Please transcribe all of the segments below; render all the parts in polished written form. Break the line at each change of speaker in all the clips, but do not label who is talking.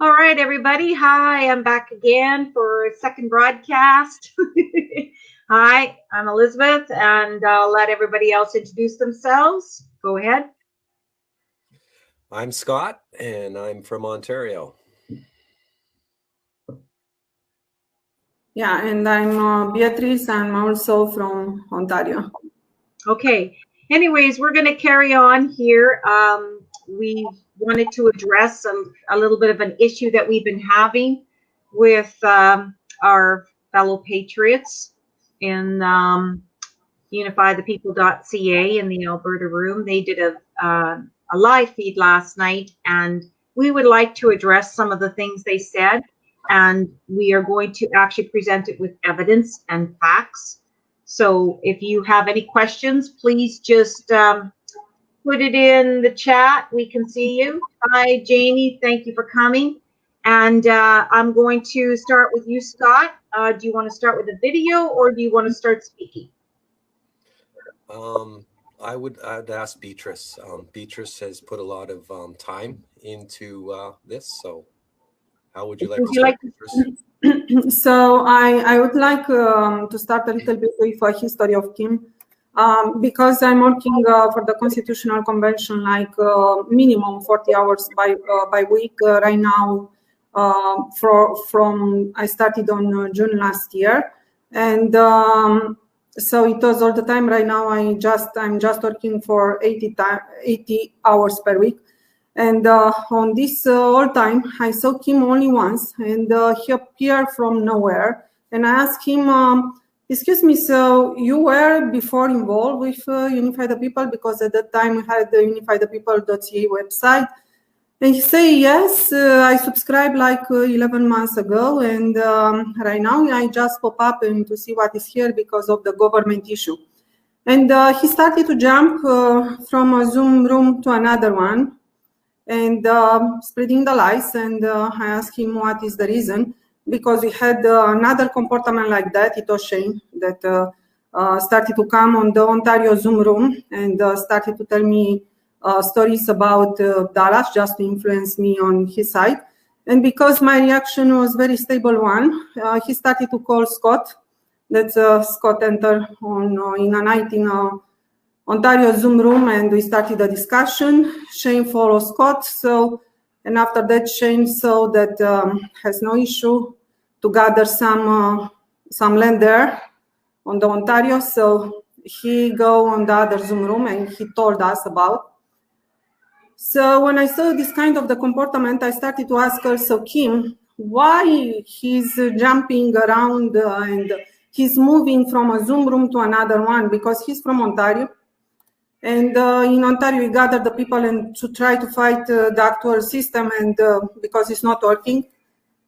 All right, everybody. Hi, I'm back again for a second broadcast. Hi, I'm Elizabeth, and I'll let everybody else introduce themselves. Go ahead.
I'm Scott, and I'm from Ontario.
Yeah, and I'm Beatrice. I'm also from Ontario.
Okay. Anyways, we're going to carry on here. We wanted to address a little bit of an issue that we've been having with our fellow patriots in unifythepeople.ca in the Alberta room. They did a live feed last night, and we would like to address some of the things they said, and we are going to actually present it with evidence and facts. So if you have any questions, please just put it in the chat. We can see you. Hi, Jamie. Thank you for coming. And I'm going to start with you, Scott. Do you want to start with a video, or do you want to start speaking?
I'd ask Beatrice. Beatrice has put a lot of time into this, so how would you like to start, Beatrice?
So I would like to start a little bit with a history of Kim, because I'm working for the Constitutional Convention like minimum 40 hours by week right now. From I started on June last year, and so it was all the time. Right now I'm just working for 80 hours per week. And on this whole time, I saw Kim only once, and he appeared from nowhere. And I asked him, excuse me, so you were before involved with Unify the People? Because at that time we had the unifythepeople.ca website. And he said, yes, I subscribed like 11 months ago. And right now I just pop up and to see what is here because of the government issue. And he started to jump from a Zoom room to another one, and spreading the lies. And I asked him what is the reason, because we had another comportment like that. It was Shane that started to come on the Ontario Zoom room and started to tell me stories about Dallas, just to influence me on his side. And because my reaction was very stable one, he started to call Scott. That's Scott entered in a night in Ontario Zoom room, and we started a discussion. Shane follows Scott. So, and after that, Shane saw that has no issue to gather some land there on the Ontario. So he go on the other Zoom room and he told us about. So when I saw this kind of the comportment, I started to ask her, so Kim, why he's jumping around and he's moving from a Zoom room to another one? Because he's from Ontario. And in Ontario, we gather the people and to try to fight the actual system, and because it's not working.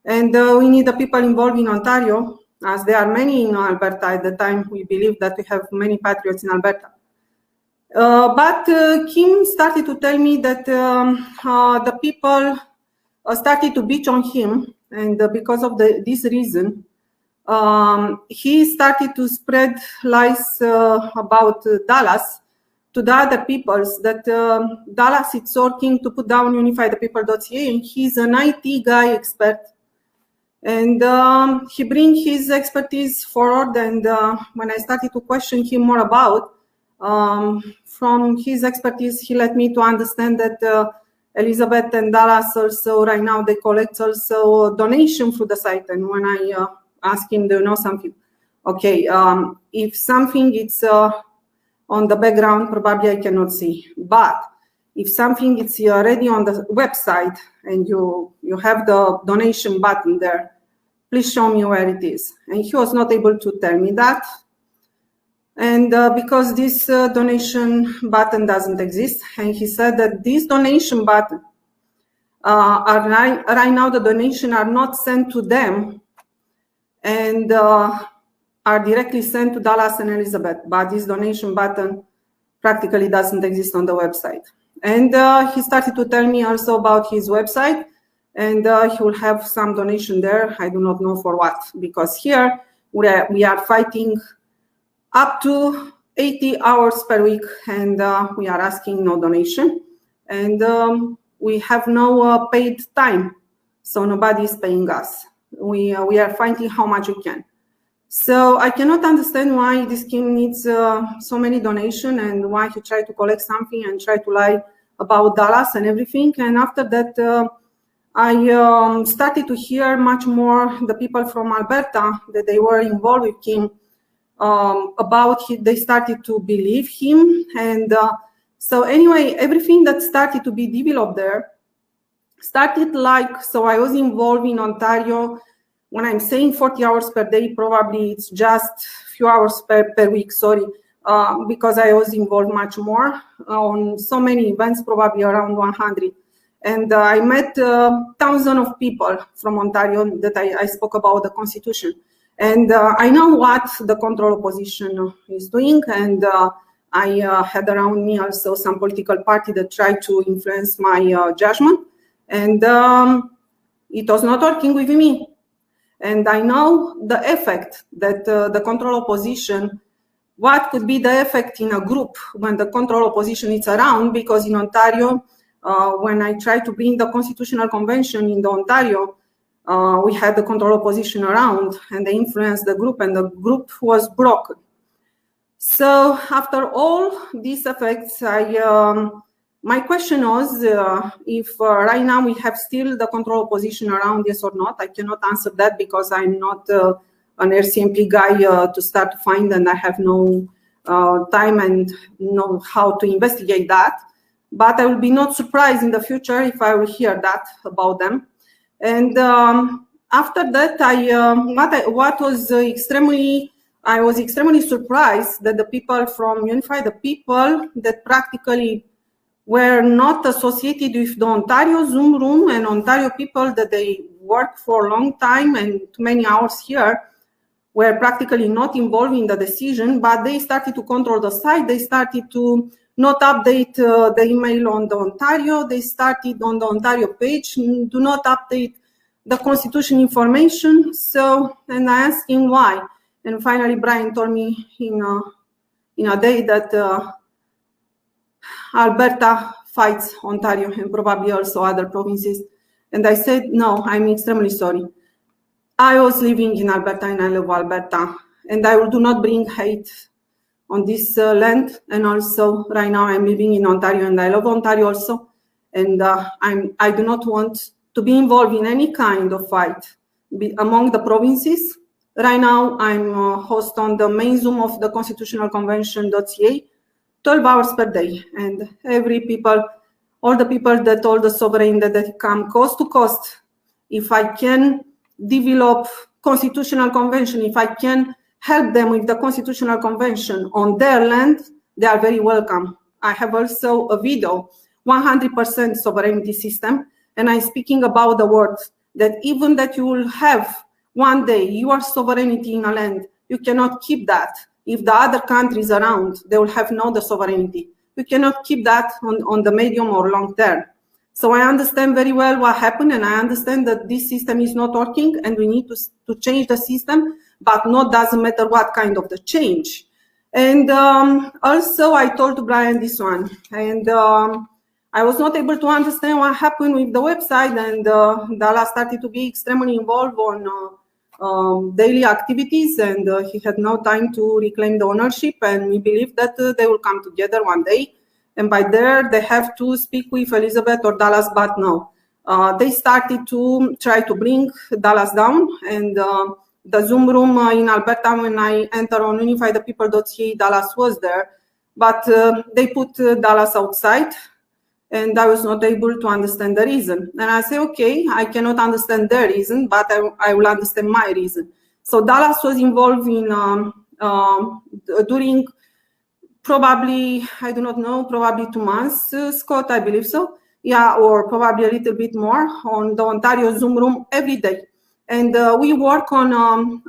And we need the people involved in Ontario, as there are many in Alberta. At the time, we believe that we have many patriots in Alberta. But Kim started to tell me that the people started to bitch on him, and because of this reason, he started to spread lies about Dallas to the other peoples, that Dallas is working to put down unifythepeople.ca, and he's an IT guy expert. And he brings his expertise forward. And when I started to question him more about, from his expertise, he let me to understand that Elizabeth and Dallas also right now, they collect also donation through the site. And when I asked him, do you know something? Okay, if something it's on the background, probably I cannot see. But if something is already on the website and you have the donation button there, please show me where it is. And he was not able to tell me that. And because this donation button doesn't exist, and he said that this donation button are right now, the donation are not sent to them, and are directly sent to Dallas and Elizabeth, but this donation button practically doesn't exist on the website. And he started to tell me also about his website, and he will have some donation there. I do not know for what, because here we are fighting up to 80 hours per week, and we are asking no donation, and we have no paid time. So nobody is paying us. We are fighting how much we can. So I cannot understand why this scheme needs so many donations and why he tried to collect something and try to lie about Dallas and everything. And after that, I started to hear much more the people from Alberta that they were involved with him they started to believe him. And so anyway, everything that started to be developed there started so I was involved in Ontario. When I'm saying 40 hours per day, probably it's just a few hours per week, sorry, because I was involved much more on so many events, probably around 100. And I met thousands of people from Ontario that I spoke about the Constitution. And I know what the control opposition is doing. And I had around me also some political party that tried to influence my judgment. And it was not working with me. And I know the effect that the control opposition, what could be the effect in a group when the control opposition is around, because in Ontario, when I tried to bring the Constitutional Convention in the Ontario, we had the control opposition around and they influenced the group and the group was broken. So after all these effects, my question was if right now we have still the control opposition around, yes or not. I cannot answer that because I'm not an RCMP guy to start to find, and I have no time and know how to investigate that. But I will be not surprised in the future if I will hear that about them. And after that, I was extremely surprised that the people from Unify the People that practically were not associated with the Ontario Zoom room and Ontario people that they worked for a long time and too many hours here were practically not involved in the decision, but they started to control the site. They started to not update the email on the Ontario. They started on the Ontario page, do not update the Constitution information. So, and I asked him why. And finally, Brian told me in a day that Alberta fights Ontario and probably also other provinces. And I said, no, I'm extremely sorry. I was living in Alberta and I love Alberta. And I do not bring hate on this land. And also right now I'm living in Ontario and I love Ontario also. And I do not want to be involved in any kind of fight among the provinces. Right now I'm host on the main Zoom of the Constitutional Convention.ca, 12 hours per day. And all the people that all the sovereign that come coast to coast, if I can develop Constitutional Convention, if I can help them with the Constitutional Convention on their land, they are very welcome. I have also a video, 100% sovereignty system, and I'm speaking about the words that even that you will have one day your sovereignty in a land, you cannot keep that. If the other countries around, they will have no the sovereignty. You cannot keep that on the medium or long term. So I understand very well what happened, and I understand that this system is not working and we need to change the system, but not doesn't matter what kind of the change. And also I told Brian this one, and I was not able to understand what happened with the website, and Dallas started to be extremely involved on daily activities, and he had no time to reclaim the ownership, and we believe that they will come together one day. And by there, they have to speak with Elizabeth or Dallas, but no. They started to try to bring Dallas down, and the Zoom room in Alberta, when I enter on unifythepeople.ca, Dallas was there, but they put Dallas outside, and I was not able to understand the reason. And I say, okay, I cannot understand their reason, but I will understand my reason. So Dallas was involved in during probably, I do not know, probably 2 months, Scott, I believe so. Yeah, or probably a little bit more on the Ontario Zoom room every day. And we work on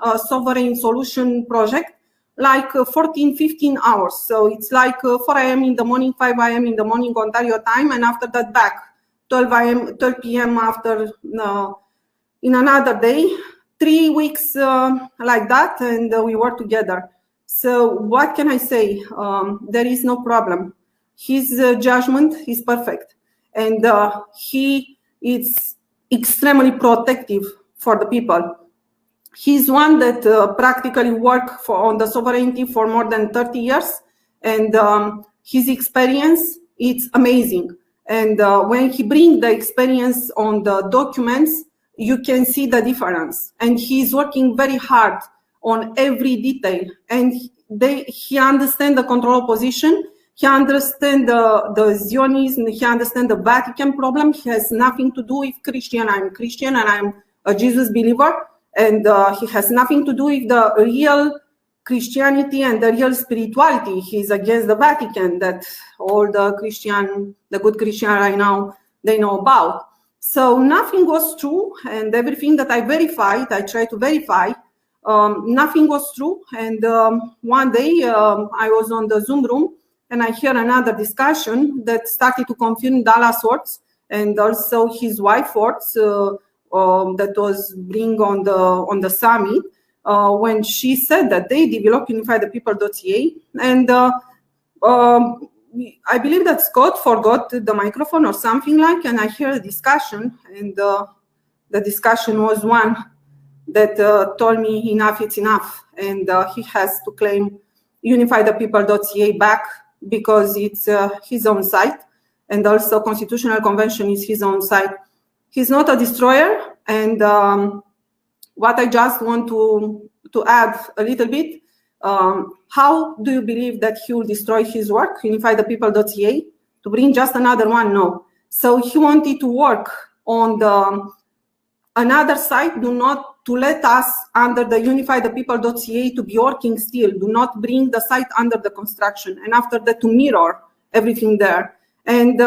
a sovereign solution project, like 14, 15 hours. So it's like 4 a.m. in the morning, 5 a.m. in the morning Ontario time, and after that back 12 p.m. after in another day, 3 weeks like that, and we work together. So what can I say? There is no problem. His judgment is perfect, and he is extremely protective for the people. He's one that practically worked on the sovereignty for more than 30 years, and his experience, it's amazing. And when he brings the experience on the documents, you can see the difference. And he's working very hard on every detail. And he understands the control position. He understands the Zionism. He understands the Vatican problem. He has nothing to do with Christian. I'm Christian and I'm a Jesus believer. And he has nothing to do with the real Christianity and the real spirituality. He's against the Vatican that all the good Christian right now, they know about. So nothing was true, and everything that I verified, I tried to verify, nothing was true. And one day I was on the Zoom room and I hear another discussion that started to confirm Dallas' words and also his wife's words that was bring on the summit when she said that they developed unifythepeople.ca, and I believe that Scott forgot the microphone or something like, and I hear a discussion, and the discussion was one that told me enough, it's enough, and he has to claim unifythepeople.ca back because it's his own site, and also Constitutional Convention is his own site. He's not a destroyer, and what I just want to add a little bit, how do you believe that he will destroy his work, unifythepeople.ca, to bring just another one? No. So he wanted to work on another site, to let us under the unifythepeople.ca to be working still, do not bring the site under the construction, and after that to mirror everything there. And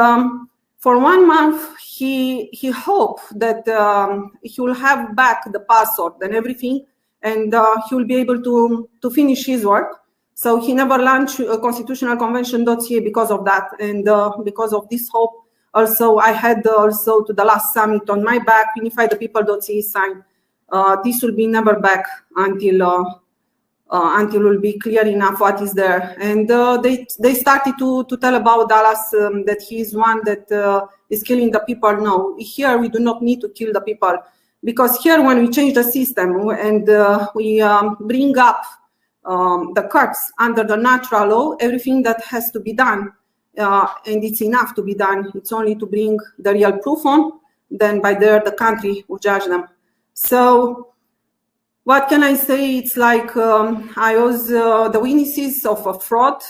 for 1 month, he hoped that he will have back the password and everything, and he will be able to finish his work. So he never launched constitutionalconvention.ca because of that, and because of this hope. Also, I had also to the last summit on my back, unifythepeople.ca sign. This will be never back until it will be clear enough what is there. And they started to tell about Dallas that he is one that is killing the people. No, here we do not need to kill the people, because here when we change the system and we bring up the cuts under the natural law, everything that has to be done, and it's enough to be done, it's only to bring the real proof on, then by there the country will judge them. So what can I say? It's like I was the witnesses of a fraud,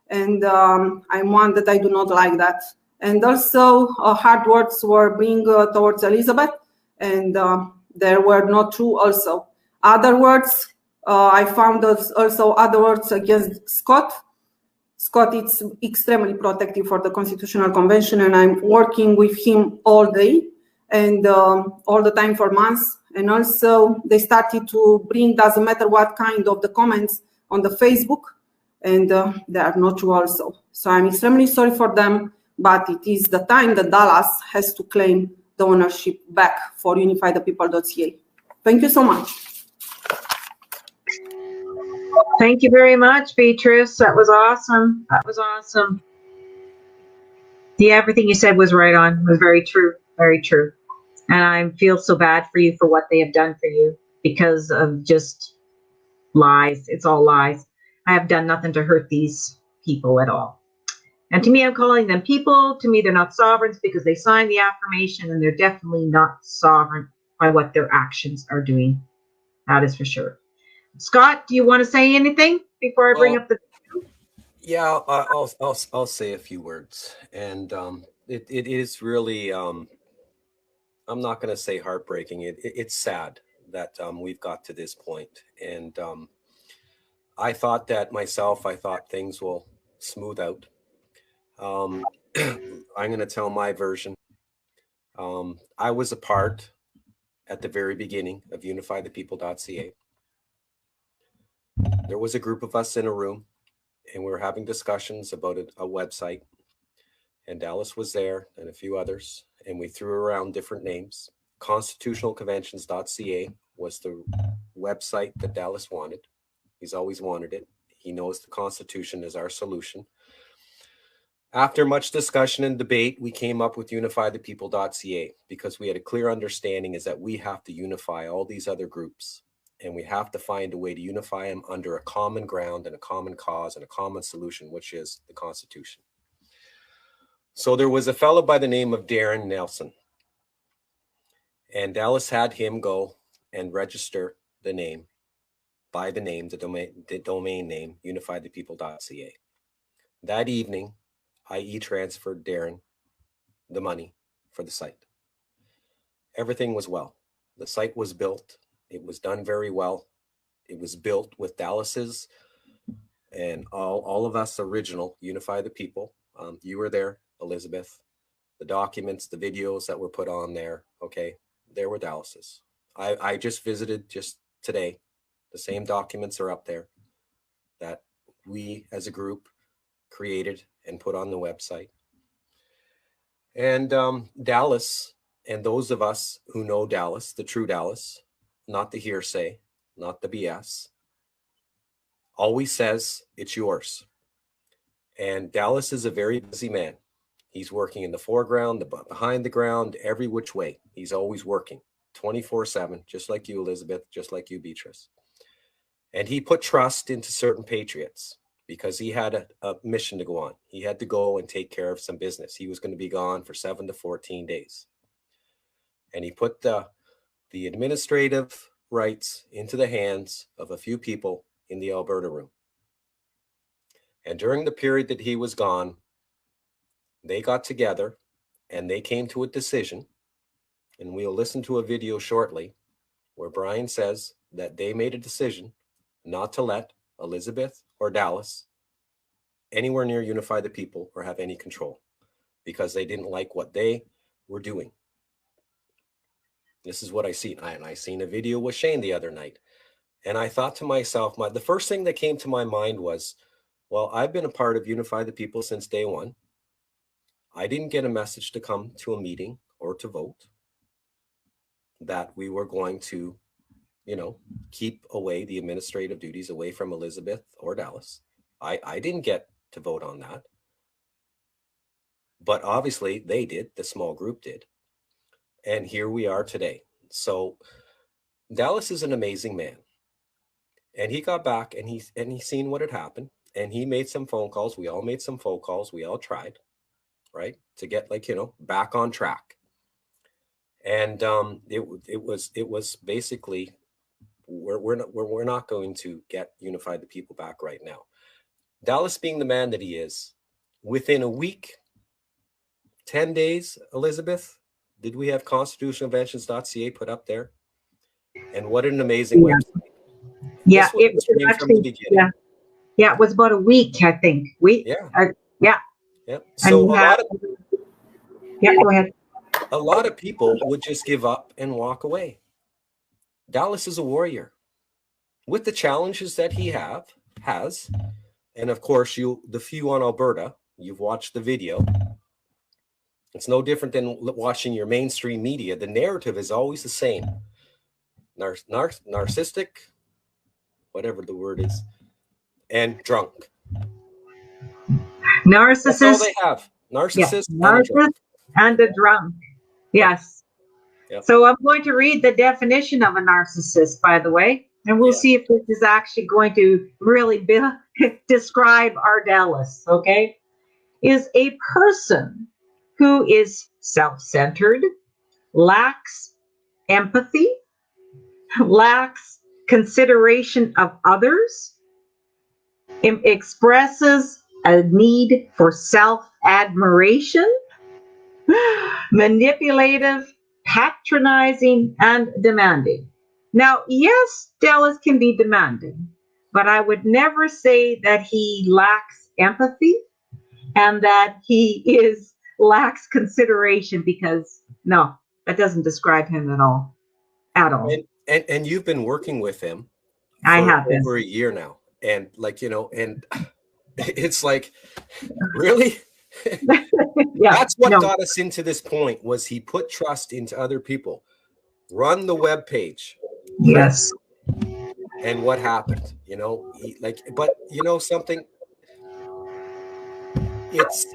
and I'm one that I do not like that. And also hard words were being towards Elizabeth, and they were not true also. Other words, I found also other words against Scott. Scott is extremely protective for the Constitutional Convention, and I'm working with him all day and all the time for months. And also they started to bring, doesn't matter what kind of the comments on the Facebook, and they are not true also. So I'm extremely sorry for them, but it is the time that Dallas has to claim the ownership back for unifythepeople.ca. Thank you so much.
Thank you very much, Beatrice. That was awesome. That was awesome. Yeah, everything you said was right on. It was very true. Very true. And I feel so bad for you for what they have done for you because of just lies. It's all lies. I have done nothing to hurt these people at all. And to me, I'm calling them people. To me, they're not sovereigns because they signed the affirmation, and they're definitely not sovereign by what their actions are doing. That is for sure. Scott, do you want to say anything before I bring up the?
Yeah, I'll say a few words, and it is really I'm not going to say heartbreaking. It's sad that we've got to this point, and I thought that myself. I thought things will smooth out. I'm going to tell my version. I was a part at the very beginning of unifythepeople.ca. There was a group of us in a room, and we were having discussions about a website, and Dallas was there and a few others, and we threw around different names. Constitutionalconventions.ca was the website that Dallas wanted. He's always wanted it. He knows the Constitution is our solution. After much discussion and debate, we came up with unifythepeople.ca because we had a clear understanding is that we have to unify all these other groups, and we have to find a way to unify them under a common ground and a common cause and a common solution, which is the Constitution. So there was a fellow by the name of Darren Nelson, and Dallas had him go and register the name, by the name, the domain name, unifythepeople.ca. That evening, I e-transferred Darren the money for the site. Everything was well. The site was built. It was done very well. It was built with Dallas's and all of us original Unify the People. You were there, Elizabeth. The documents, the videos that were put on there, okay, there were Dallas's. I just visited just today. The same documents are up there that we as a group created and put on the website. And Dallas, and those of us who know Dallas, the true Dallas, not the hearsay, not the BS, always says it's yours. And Dallas is a very busy man. He's working in the foreground, behind the ground, every which way. He's always working 24/7, just like you, Elizabeth, just like you, Beatrice. And he put trust into certain patriots because he had a mission to go on. He had to go and take care of some business. He was going to be gone for 7 to 14 days. And he put the administrative rights into the hands of a few people in the Alberta room. And during the period that he was gone, they got together and they came to a decision, and we'll listen to a video shortly where Brian says that they made a decision not to let Elizabeth or Dallas anywhere near Unify the People or have any control because they didn't like what they were doing. This is what I seen. I seen a video with Shane the other night, and I thought to myself, the first thing that came to my mind was, well, I've been a part of Unify the People since day one. I didn't get a message to come to a meeting or to vote that we were going to, keep away the administrative duties away from Elizabeth or Dallas. I didn't get to vote on that. But obviously they did, the small group did. And here we are today. So Dallas is an amazing man. And he got back and he seen what had happened. And he made some phone calls. We all made some phone calls. We all tried, right, to get back on track. And it was basically, we're not going to get Unify the People back right now. Dallas, being the man that he is, within a week, 10 days, Elizabeth, did we have constitutionalinventions.ca put up there? And what an amazing website.
Yeah, it was actually, yeah, it was about a week, I think. Yeah.
So
go ahead.
A lot of people would just give up and walk away. Dallas is a warrior with the challenges that he has. And of course, the few on Alberta, you've watched the video. It's no different than watching your mainstream media. The narrative is always the same. Narcissistic, whatever the word is, and drunk.
Narcissist.
That's all they have. Narcissist,
and a drunk. Yes. Yep. So I'm going to read the definition of a narcissist, by the way, and we'll see if this is actually going to really describe our Dallas, okay? Is a person who is self-centered, lacks empathy, lacks consideration of others, expresses a need for self-admiration, manipulative, patronizing, and demanding. Now, yes, Dallas can be demanding, but I would never say that he lacks empathy and that he lacks consideration, because no, that doesn't describe him at all.
And you've been working with him for
I have
over a year now. And and it's like, really? That's what got us into this point, was he put trust into other people. Run the web page.
Yes.
And what happened? But something, it's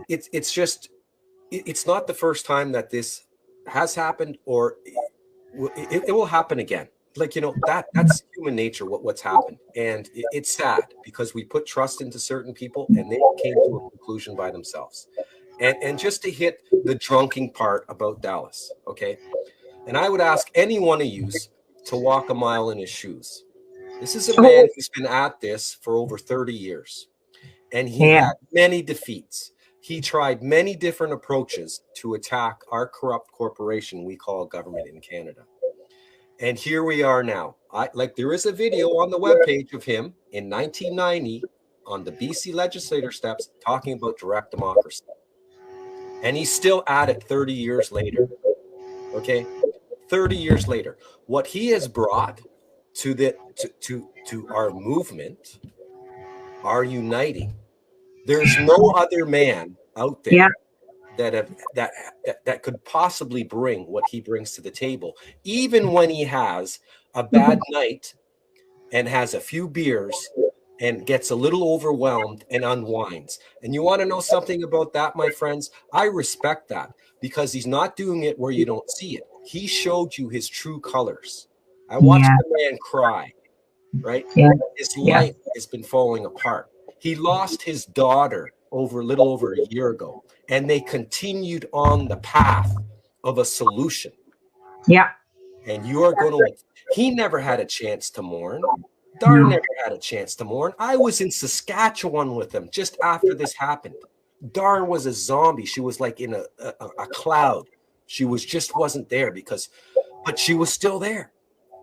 not the first time that this has happened, or it will happen again. Like, that's human nature, what's happened. And it's sad because we put trust into certain people and they came to a conclusion by themselves. And just to hit the drunking part about Dallas, okay? And I would ask any one of you to walk a mile in his shoes. This is a man who's been at this for over 30 years. And he had many defeats. He tried many different approaches to attack our corrupt corporation we call government in Canada. And here we are now. There is a video on the webpage of him in 1990 on the BC legislator steps talking about direct democracy. And he's still at it 30 years later. Okay? 30 years later. What he has brought to our movement, our uniting. There's no other man out there that could possibly bring what he brings to the table, even when he has a bad night and has a few beers and gets a little overwhelmed and unwinds. And you want to know something about that, my friends? I respect that, because he's not doing it where you don't see it. He showed you his true colors. I watched the man cry, right? His life has been falling apart. He lost his daughter a little over a year ago, and they continued on the path of a solution.
Yeah.
And you are going to, he never had a chance to mourn. Dar never had a chance to mourn. I was in Saskatchewan with him just after this happened. Dar was a zombie. She was like in a cloud. She wasn't there but she was still there.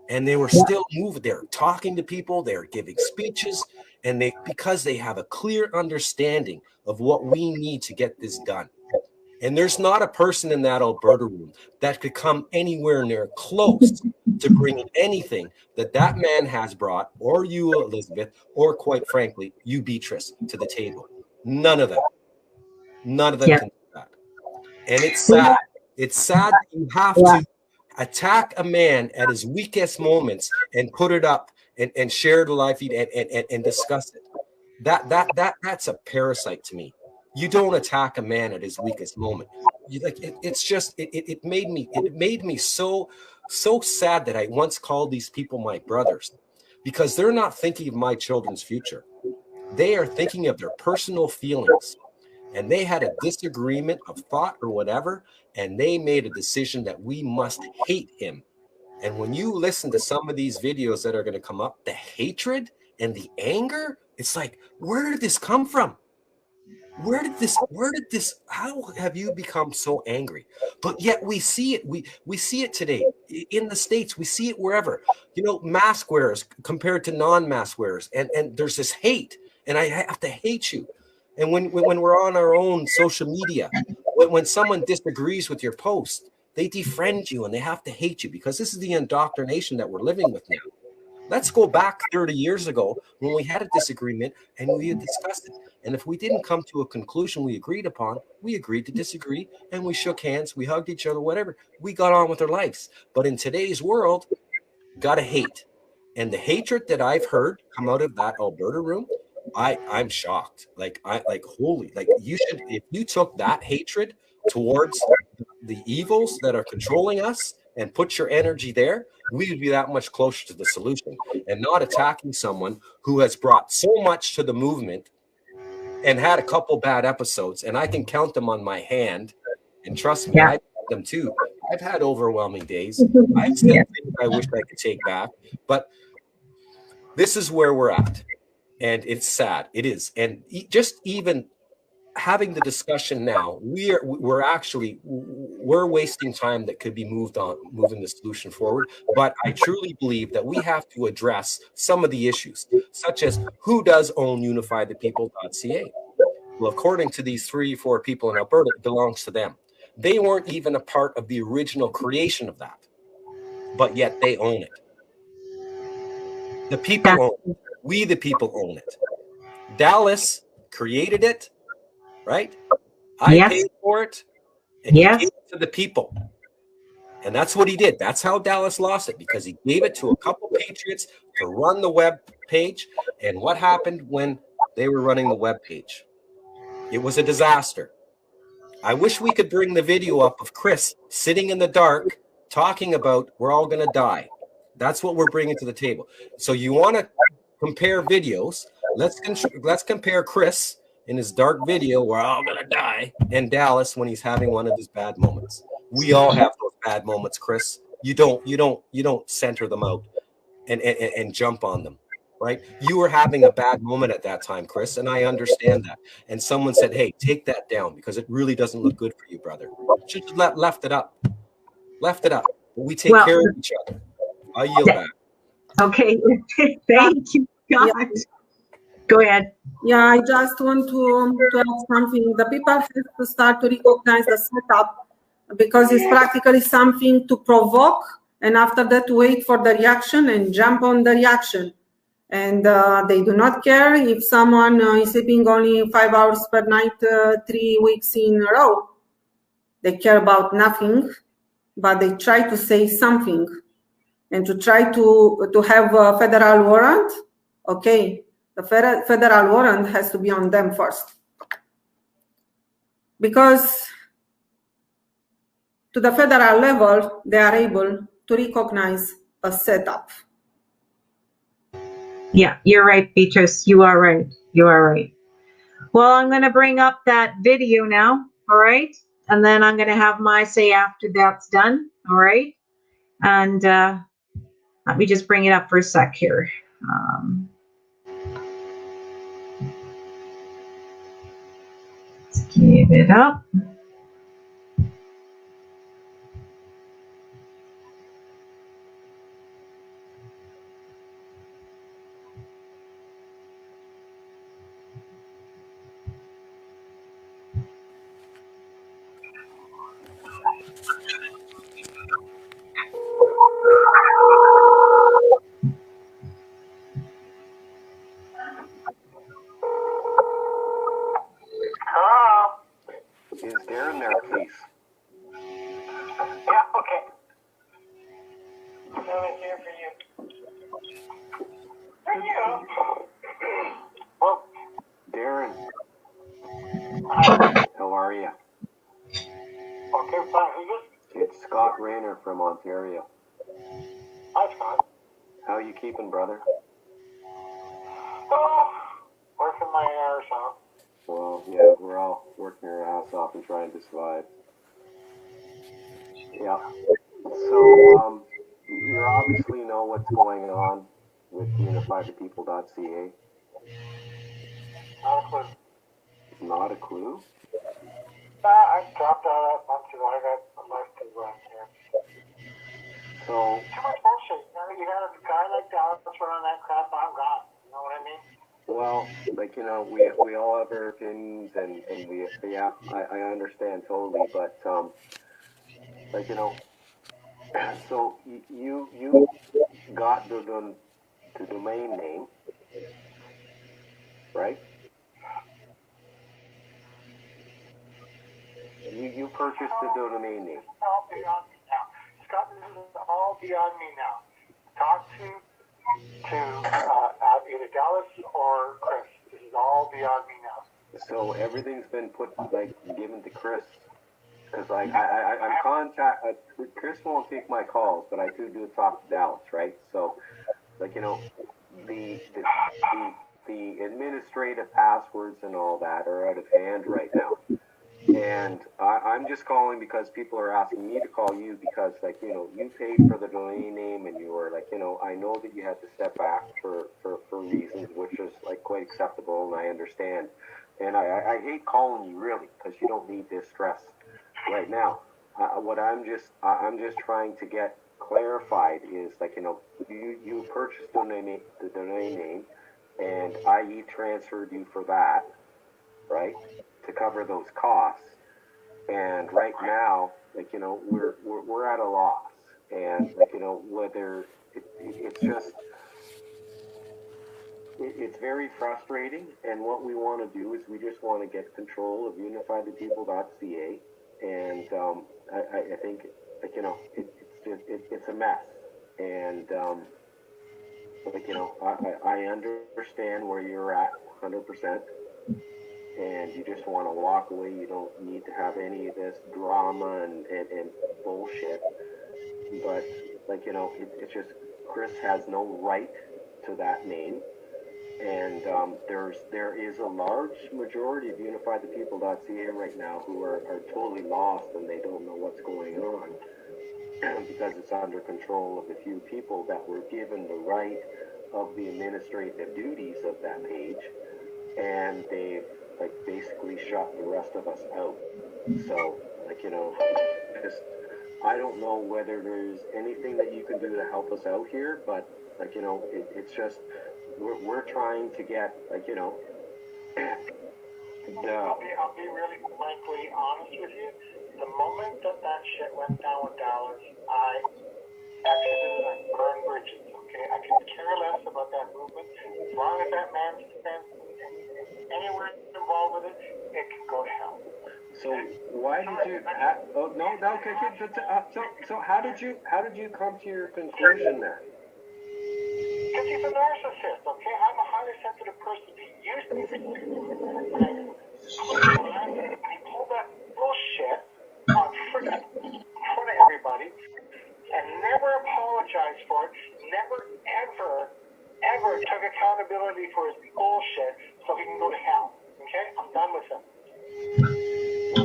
And they were still moving. They're talking to people. They're giving speeches. And because they have a clear understanding of what we need to get this done. And there's not a person in that Alberta room that could come anywhere near close to bringing anything that man has brought, or you, Elizabeth, or quite frankly, you, Beatrice, to the table. None of them. None of them can do that. And it's sad. It's sad that you have to attack a man at his weakest moments and put it up and share the live feed and discuss it. That's a parasite to me. You don't attack a man at his weakest moment. It made me so sad that I once called these people my brothers, because they're not thinking of my children's future. They are thinking of their personal feelings. And they had a disagreement of thought or whatever, and they made a decision that we must hate him. And when you listen to some of these videos that are going to come up, the hatred and the anger, it's like, where did this come from? How have you become so angry? But yet we see it. We see it today in the States. We see it wherever. Mask wearers compared to non-mask wearers. And there's this hate, and I have to hate you. And when we're on our own social media, when someone disagrees with your post, they defriend you and they have to hate you, because this is the indoctrination that we're living with now. Let's go back 30 years ago when we had a disagreement and we had discussed it. And if we didn't come to a conclusion we agreed upon, we agreed to disagree, and we shook hands, we hugged each other, whatever. We got on with our lives. But in today's world, gotta hate. And the hatred that I've heard come out of that Alberta room, I'm shocked. You should, if you took that hatred towards the evils that are controlling us and put your energy there, we would be that much closer to the solution, and not attacking someone who has brought so much to the movement and had a couple bad episodes, and I can count them on my hand. And trust me, I've had them too. I've had overwhelming days. I've said things I wish I could take back, but this is where we're at. And it's sad. It is. And just even having the discussion now, we're wasting time that could be moving the solution forward. But I truly believe that we have to address some of the issues, such as who does own unifythepeople.ca. Well, according to these 3 or 4 people in Alberta, it belongs to them. They weren't even a part of the original creation of that, but yet they own it. The people own it. We, the people, own it. Dallas created it, right? I paid for it, and he gave it to the people. And that's what he did. That's how Dallas lost it, because he gave it to a couple patriots to run the web page. And what happened when they were running the web page? It was a disaster. I wish we could bring the video up of Chris sitting in the dark talking about we're all going to die. That's what we're bringing to the table. So you want to compare videos. Let's compare Chris in his dark video, we're all going to die, and Dallas when he's having one of his bad moments. We all have those bad moments, Chris. You don't center them out and jump on them. Right? You were having a bad moment at that time, Chris, and I understand that. And someone said, hey, take that down because it really doesn't look good for you, brother. Should have left it up. Left it up. We take care of each other. I yield back.
Okay. Thank you, God.
Yeah.
Go ahead.
Yeah, I just want to add something. The people have to start to recognize the setup because it's practically something to provoke, and after that wait for the reaction and jump on the reaction. And they do not care if someone is sleeping only 5 hours per night, 3 weeks in a row. They care about nothing, but they try to say something. And to try to have a federal warrant, okay, the federal warrant has to be on them first. Because to the federal level, they are able to recognize a setup.
Yeah, you're right, Beatrice. You are right. You are right. Well, I'm going to bring up that video now. All right. And then I'm going to have my say after that's done. All right. And let me just bring it up for a sec here. Let's give it up.
Hello? Is Darren there, please? Yeah, okay. I'm here for you. For you? Well, Darren. How are you? Okay, fine. Who's this? It's Scott Rayner from Ontario. Hi, Scott. How you keeping, brother? Oh, working my ass off. Well, yeah, we're all working our ass off and trying to survive. Yeah. So, you obviously know what's going on with unifythepeople.ca. Not a clue. Not a clue? I dropped out months ago. I got a life to run here. So... Too much bullshit. You got a guy like Dallas running that crap, I'm gone. You know what I mean? Well, like, we all have our opinions, and we, yeah, I understand totally, but, like, so you got the domain name, right? You purchased the domain name. It's all beyond me now. Scott, this is all beyond me now. Talk to either Dallas or Chris. This is all beyond me now. So everything's been given to Chris. Because I'm Chris won't take my calls, but I do talk to Dallas, right? So, the administrative passwords and all that are out of hand right now. And I'm just calling because people are asking me to call you because, you paid for the domain name and you were I know that you had to step back for reasons which is quite acceptable and I understand. And I hate calling you really because you don't need this stress right now. What I'm just trying to get clarified is you purchased the domain name and I transferred you for that, right? To cover those costs, and right now, we're at a loss, and whether it's just it's very frustrating. And what we want to do is we just want to get control of unifythepeople.ca, and I think it's a mess, and I understand where you're at 100%. and you just want to walk away. You don't need to have any of this drama and bullshit. But, like, you know, it's just, Chris has no right to that name. And there is a large majority of unifythepeople.ca right now who are totally lost, and they don't know what's going on because it's under control of a few people that were given the right of the administrative duties of that page, and they've, like, basically shut the rest of us out. So, like, you know, just, I don't know whether there's anything that you can do to help us out here, but, like, you know, it's just, we're trying to get, like, you know,
I'll be really frankly honest with you. The moment that shit went down with Dallas, I exited and burned bridges. Okay, I could care less about that movement. As long as that man stands anywhere involved with it, it can go to hell.
So why did you? Okay. So how did you come to your conclusion there?
Because he's a narcissist, okay? I'm a highly sensitive person. He used me for years. And he pulled that bullshit on freaking in front of everybody and never apologized for it, never ever took accountability for his bullshit so he can go to hell. Okay? I'm done with him.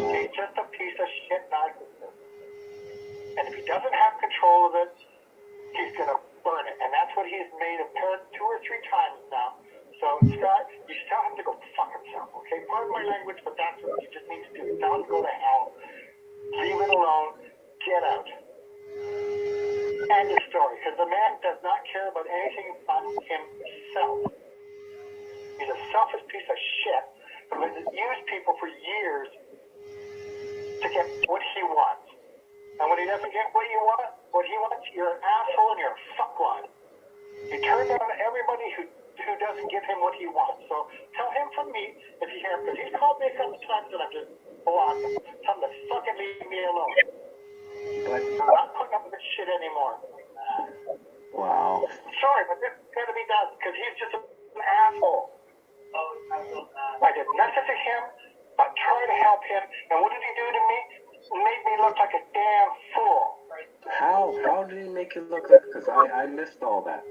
He's just a piece of shit narcissist. And if he doesn't have control of it, he's gonna burn it, and that's what he's made apparent 2 or 3 times now. So, Scott, you still have to go fuck himself, okay? Pardon my language, but that's what you just need to do. Tell him to go to hell. Leave it alone. Get out. End of story. Because the man does not care about anything but himself. He's a selfish piece of shit who has used people for years to get what he wants. And when he doesn't get what he wants, you're an asshole and you're a fuckwad. He turned down everybody who doesn't give him what he wants. So tell him from me, if you hear him, because he's called me a couple times and I've just blocked him. Tell him to fucking leave me alone. But I'm not putting up with this shit anymore.
Wow.
Sorry, but this has got to be done, because he's just an asshole. I did nothing to him. I tried to help him, and what did he do to me? Made me look like a damn fool.
How did he make you look like? Because I missed all that.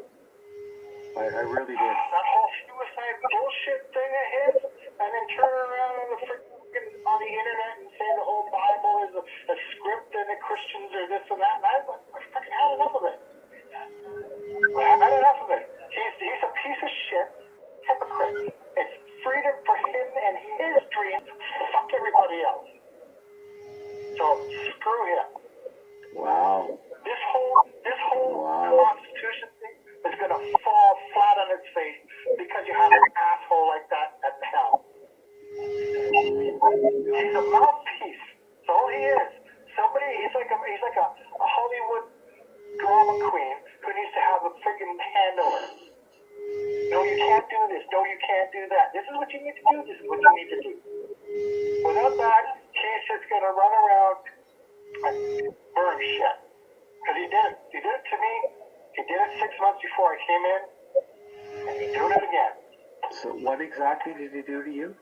I really did.
That whole suicide bullshit thing of his, and then turn around on the internet and say the whole Bible is a script and the Christians are this and that. And I fucking had enough of it. I had enough of it. He's a piece of shit, hypocrite. It's freedom for him and his dreams. Fuck everybody else. So screw him.
Wow.
This whole Constitution thing is gonna fall flat on its face because you have an asshole like that at the helm. He's a mouthpiece. That's all he is. He's like a Hollywood drama queen who needs to have a freaking handler. No, you can't do this. No, you can't do that. This is what you need to do. This is what you need to do. Without that, he's just gonna run around and burn shit. Because he did it. He did it to me. He did it 6 months before I came in. And he's doing it again.
So what exactly did he do to you?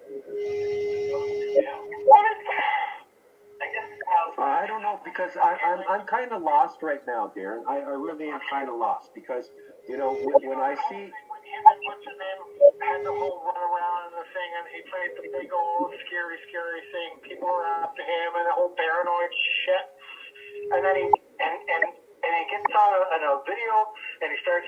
I don't know, because I'm kind of lost right now, Darren. I really am kind of lost, because, you know, when I see...
What's his name? Had the whole run around and the thing, and he played the big old scary thing. People were after him and the whole paranoid shit. And then he gets on a video and he starts,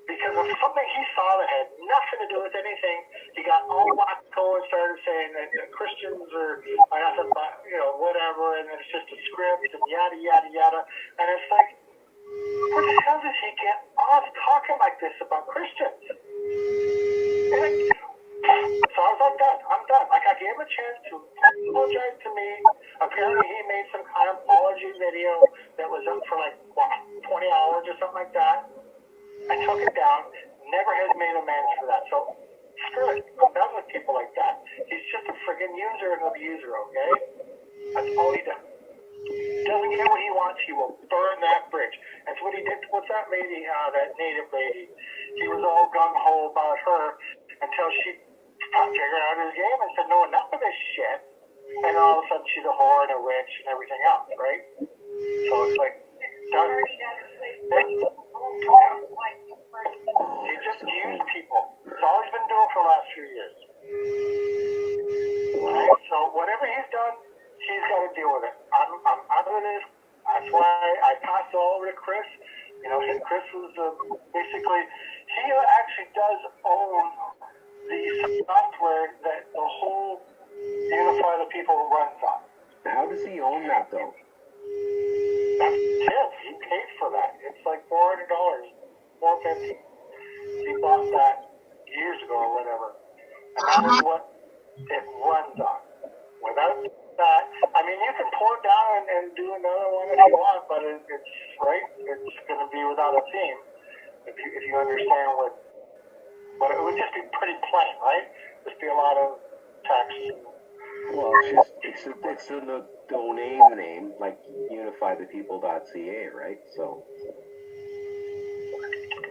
because of something he saw that had nothing to do with anything, he got all wacko and started saying that Christians are nothing but, you know, whatever, and it's just a script and yada yada yada. And it's like, where the hell does he get off talking like this about Christians? So I was like, done. I'm done. Like, I gave him a chance to apologize to me. Apparently, he made some kind of apology video that was up for like, 20 hours or something like that. I took it down. Never has made amends for that. So, screw it. I'm done with people like that. He's just a friggin' user and abuser, okay? That's all he does. Doesn't get what he wants, he will burn that bridge. That's what he did. What's that lady, that native lady? He was all gung-ho about her until she figured out his game and said, no, enough of this shit. And all of a sudden she's a whore and a witch and everything else, right? So it's like, done. He just used people. It's all he's been doing for the last few years. Right? So whatever he's done, he's got to deal with it. I'm out of this. That's why I passed it all over to Chris. You know, Chris was basically, he actually does own the software that the whole Unify the People runs on.
How does he own that though?
That's his. He paid for that. It's like $400, $450. He bought that years ago or whatever. And that is what it runs on. Without that, I mean, you can pour it down and do another one if you want, but it's right. It's going to be without a theme. If you understand what, but it would just be pretty plain, right? Just be a lot of text.
Well, it's a domain name like unifythepeople.ca, right? So.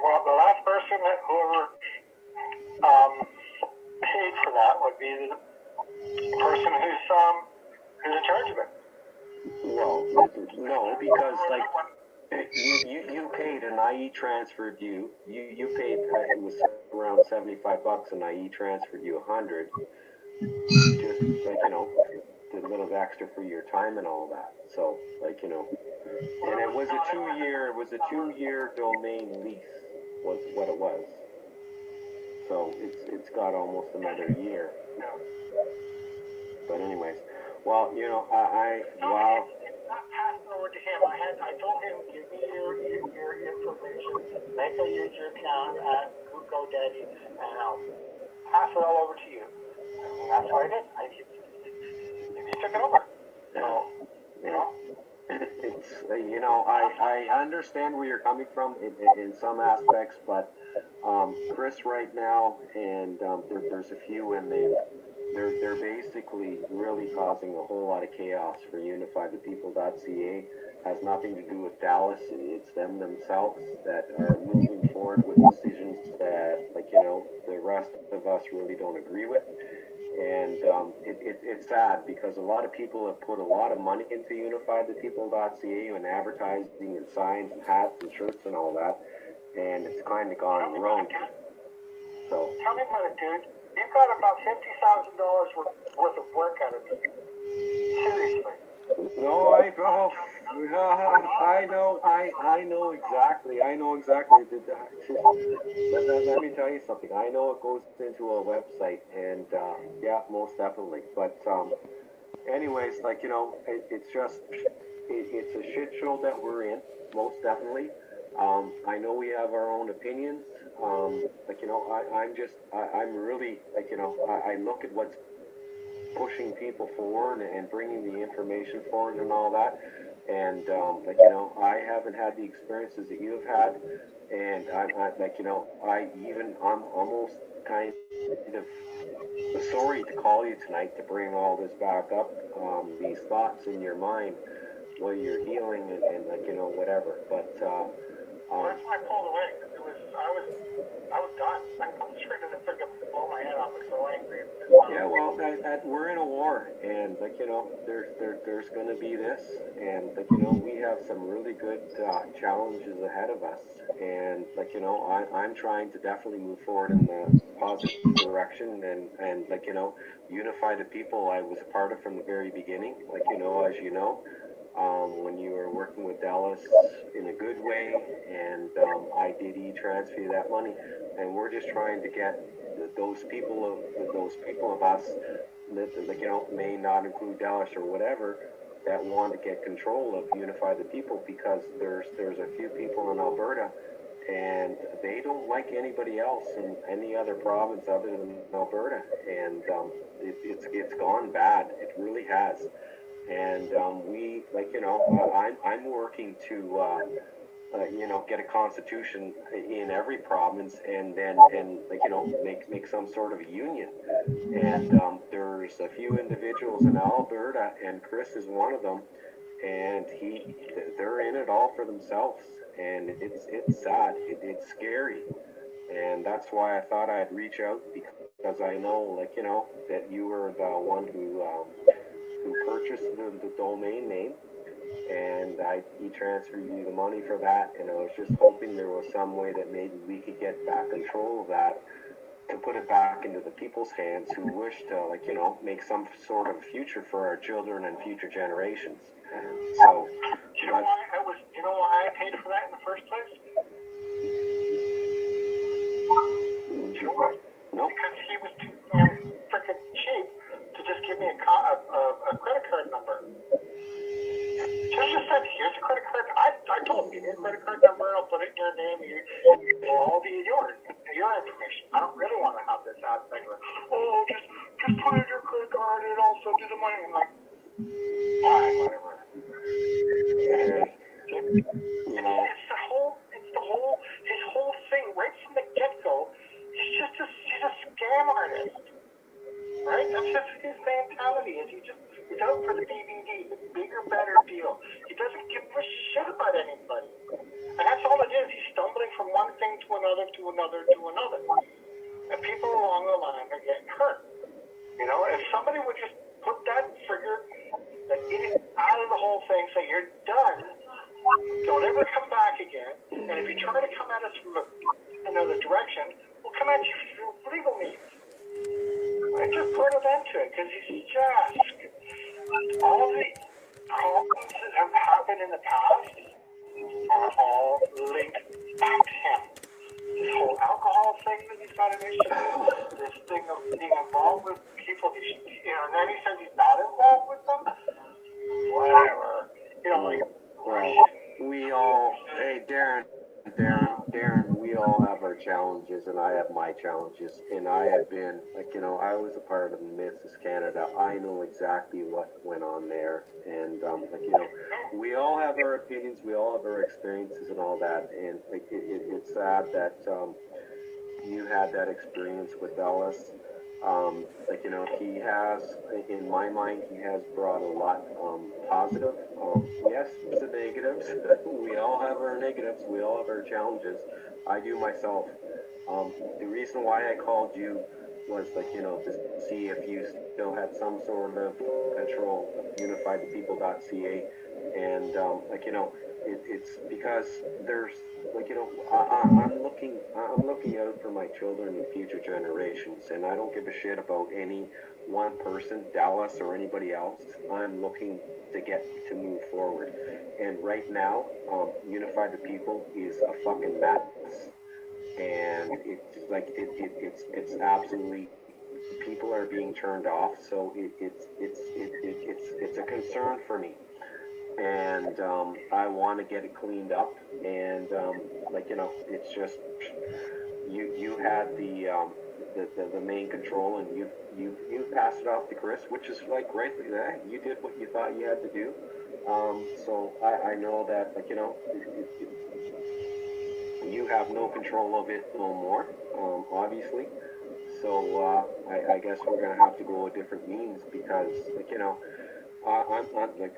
Well, the last person that whoever paid for that would be the person who's in charge of it.
Well, no, because like you paid and I transferred you. You paid it was around $75 and I transferred you $100. Just like did a little extra for your time and all that. So like and it was a 2-year domain lease was what it was. So it's got almost another year. But anyways, well,
It's not passing over to him. I told him, give me your information, make a user account at GoDaddy, and I'll pass it all over to you. And that's what I did. He took it over. So,
it's I understand where you're coming from in some aspects, but Chris right now and there's a few and they're basically really causing a whole lot of chaos for unifythepeople.ca. Has nothing to do with Dallas. It's them themselves that are moving forward with decisions that the rest of us really don't agree with. And it's sad because a lot of people have put a lot of money into unifythepeople.ca and advertising and signs and hats and shirts and all that, and it's kind of gone rogue. So
tell me about it, dude. You got about $50,000 worth of work out of me. Seriously.
No, I know exactly. Let me tell you something. I know it goes into a website, and yeah, most definitely. But anyways, it's just it's a shit show that we're in, most definitely. I know we have our own opinions. I'm really I look at what's pushing people forward and bringing the information forward and all that. And I haven't had the experiences that you've had, and I'm almost kind of sorry to call you tonight to bring all this back up, these thoughts in your mind while you're healing and whatever. But
that's why I pulled away. I was done. I'm sure that it's going to blow my head off. I'm so angry.
Yeah, well, we're in a war, and there's going to be this, and we have some really good challenges ahead of us, and I'm trying to definitely move forward in the positive direction, and unify the people. I was a part of from the very beginning, as you know. When you were working with Dallas in a good way, and I did transfer that money, and we're just trying to get those people of us that may not include Dallas or whatever that want to get control of Unify the People, because there's a few people in Alberta and they don't like anybody else in any other province other than Alberta, and it's gone bad. It really has. And I'm working to get a constitution in every province, and then make some sort of a union. And there's a few individuals in Alberta, and Chris is one of them, and they're in it all for themselves, and it's sad. It's scary, and that's why I thought I'd reach out, because because I know, like, that you were the one who purchased the domain name, and he transferred you the money for that, and I was just hoping there was some way that maybe we could get back control of that to put it back into the people's hands who wish to, like, make some sort of future for our children and future generations. So,
you know why I paid for that in the first place? You know why?
no,
Because he was too damn freaking cheap to just give me a credit card number. Just said, here's a credit card. I told him, give me a credit card number. I'll put it in your name. It'll all be your information. I don't really want to have this aspect where, just put in your credit card and also do the money. I'm like, fine, whatever. His whole thing right from the get-go. He's a scam artist, right? That's just his mentality. He's out for the DVD, the bigger, better deal. He doesn't give a shit about anybody, and that's all it is. He's stumbling from one thing to another, to another, to another, and people along the line are getting hurt. If somebody would just put that idiot out of the whole thing, say you're done. Don't ever come back again. And if you try to come at us from another direction, we'll come at you through legal means. I just put an end to it because he's just all the problems that have happened in the past are all linked back to him. This whole alcohol thing that he's got an issue with, this thing of being involved with people, and then he says he's not involved with them. Whatever.
we all, hey, Darren, we all have our challenges, and I have my challenges, and I have been, I was a part of Mrs. Canada. I know exactly what went on there, and, we all have our opinions, we all have our experiences and all that, and, it's sad that, you had that experience with Ellis. He has, in my mind, he has brought a lot positive. Yes, the negatives. We all have our negatives. We all have our challenges. I do myself. The reason why I called you was, to see if you still had some sort of control of unifythepeople.ca. And, it's because there's, I'm looking out for my children and future generations, and I don't give a shit about any one person, Dallas or anybody else. I'm looking to move forward. And right now, Unify the People is a fucking mess. And it's absolutely, people are being turned off, so it's a concern for me. And I want to get it cleaned up, and it's just you had the main control, and you passed it off to Chris, which is rightfully that you did what you thought you had to do. So I know that you have no control of it no more, obviously. So I guess we're gonna have to go a different means, because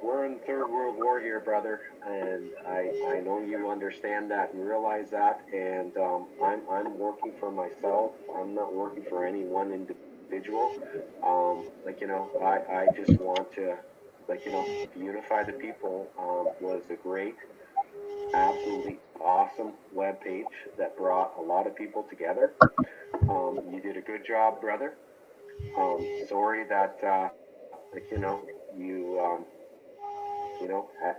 we're in the Third World War here, brother, and I know you understand that and realize that, and I'm working for myself. I'm not working for any one individual. I just want to, Unify the People was a great, absolutely awesome webpage that brought a lot of people together. You did a good job, brother. Sorry that you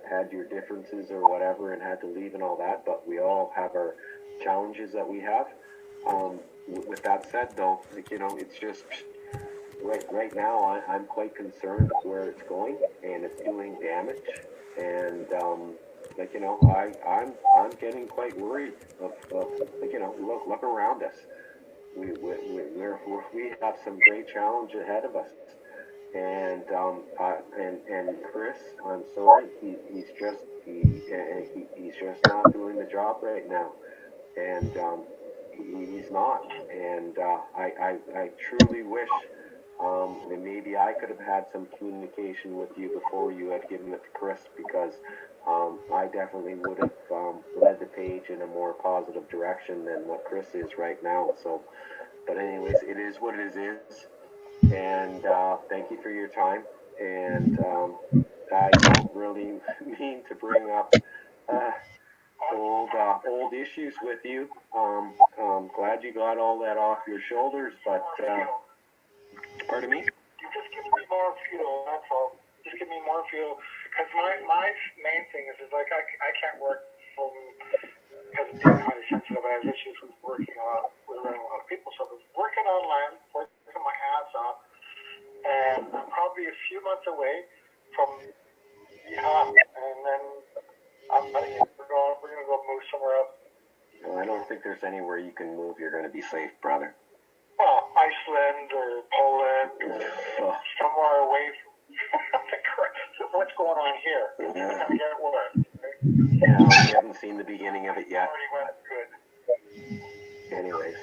had your differences or whatever and had to leave and all that, but we all have our challenges that we have. With that said, though, it's just right now I'm quite concerned where it's going, and it's doing damage, and I'm getting quite worried of look around us. We have some great challenge ahead of us. And Chris, I'm sorry, he's just not doing the job right now, and he's not. And I truly wish that maybe I could have had some communication with you before you had given it to Chris, because I definitely would have led the page in a more positive direction than what Chris is right now. So But anyways, it is what it is. And thank you for your time. And I don't really mean to bring up old issues with you. Glad you got all that off your shoulders, but pardon me?
You just give me more fuel, that's all. Just give me more fuel. Because my main thing is like I can't work from, because of being highly sensitive, I have issues with working with around a lot of people. So I was working online, working my ass off, and I'm probably a few months away from and then we're gonna go move somewhere else.
Well, I don't think there's anywhere you can move. You're going to be safe, brother.
Well, Iceland or Poland or somewhere away from what's going on here. It's gonna get worse. Right?
Yeah, we haven't seen the beginning of it yet.
Already went good.
Anyways,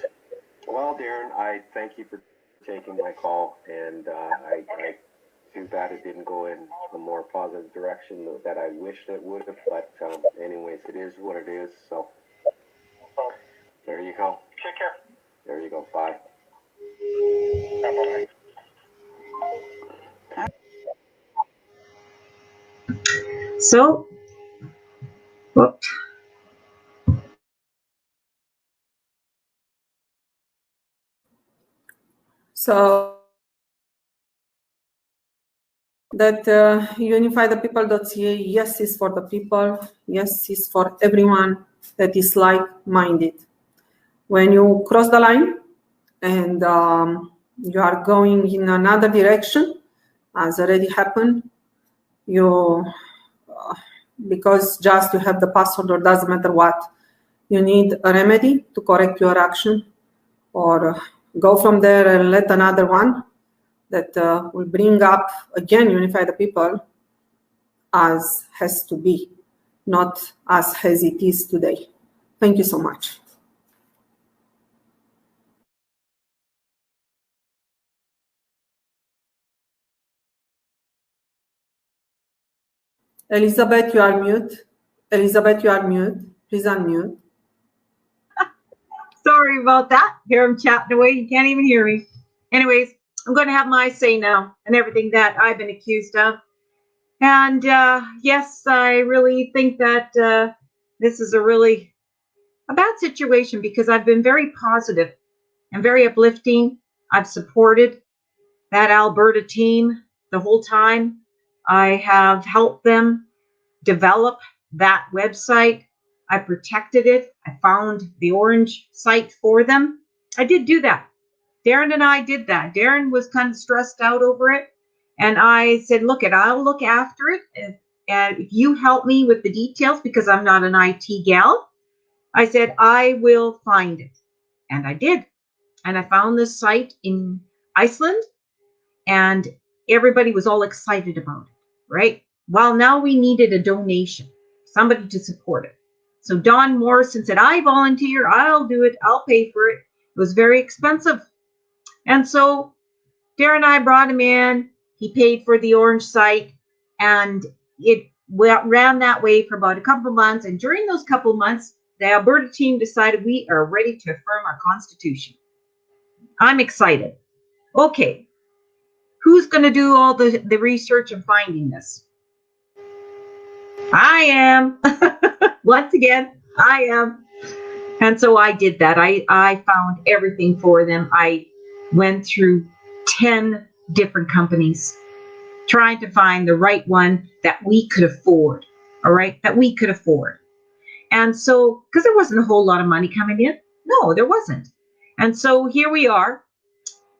well, Darren, I thank you for taking my call, and I too bad it didn't go in a more positive direction that I wished it would have, but anyways, it is what it is, so there you go.
Take care.
There you go. Bye.
Bye-bye.
So, whoops.
So that unifythepeople.ca, yes, is for the people, yes, is for everyone that is like-minded. When you cross the line and you are going in another direction, as already happened, you because just you have the password or doesn't matter what, you need a remedy to correct your action, or go from there and let another one that will bring up again unify the people as has to be, not as it is today. Thank you so much. Elizabeth, you are mute. Elizabeth, you are mute. Please unmute.
Sorry about that. Here I'm chatting away. You can't even hear me. Anyways, I'm going to have my say now and everything that I've been accused of. And yes, I really think that this is a bad situation, because I've been very positive and very uplifting. I've supported that Alberta team the whole time. I have helped them develop that website. I protected it. I found the orange site for them. I did do that. Darren and I did that. Darren was kind of stressed out over it. And I said, look, I'll look after it. And if you help me with the details, because I'm not an IT gal, I said, I will find it. And I did. And I found this site in Iceland, and everybody was all excited about it, right? Well, now we needed a donation, somebody to support it. So Don Morrison said, I volunteer, I'll do it, I'll pay for it. It was very expensive. And so Darren and I brought him in, he paid for the orange site, and it ran that way for about a couple of months. And during those couple of months, the Alberta team decided we are ready to affirm our Constitution. I'm excited. Okay, who's going to do all the research and finding this? I am. Once again, I am. And so I did that. I found everything for them. I went through 10 different companies trying to find the right one that we could afford. All right, that we could afford. And so, because there wasn't a whole lot of money coming in. No, there wasn't. And so here we are,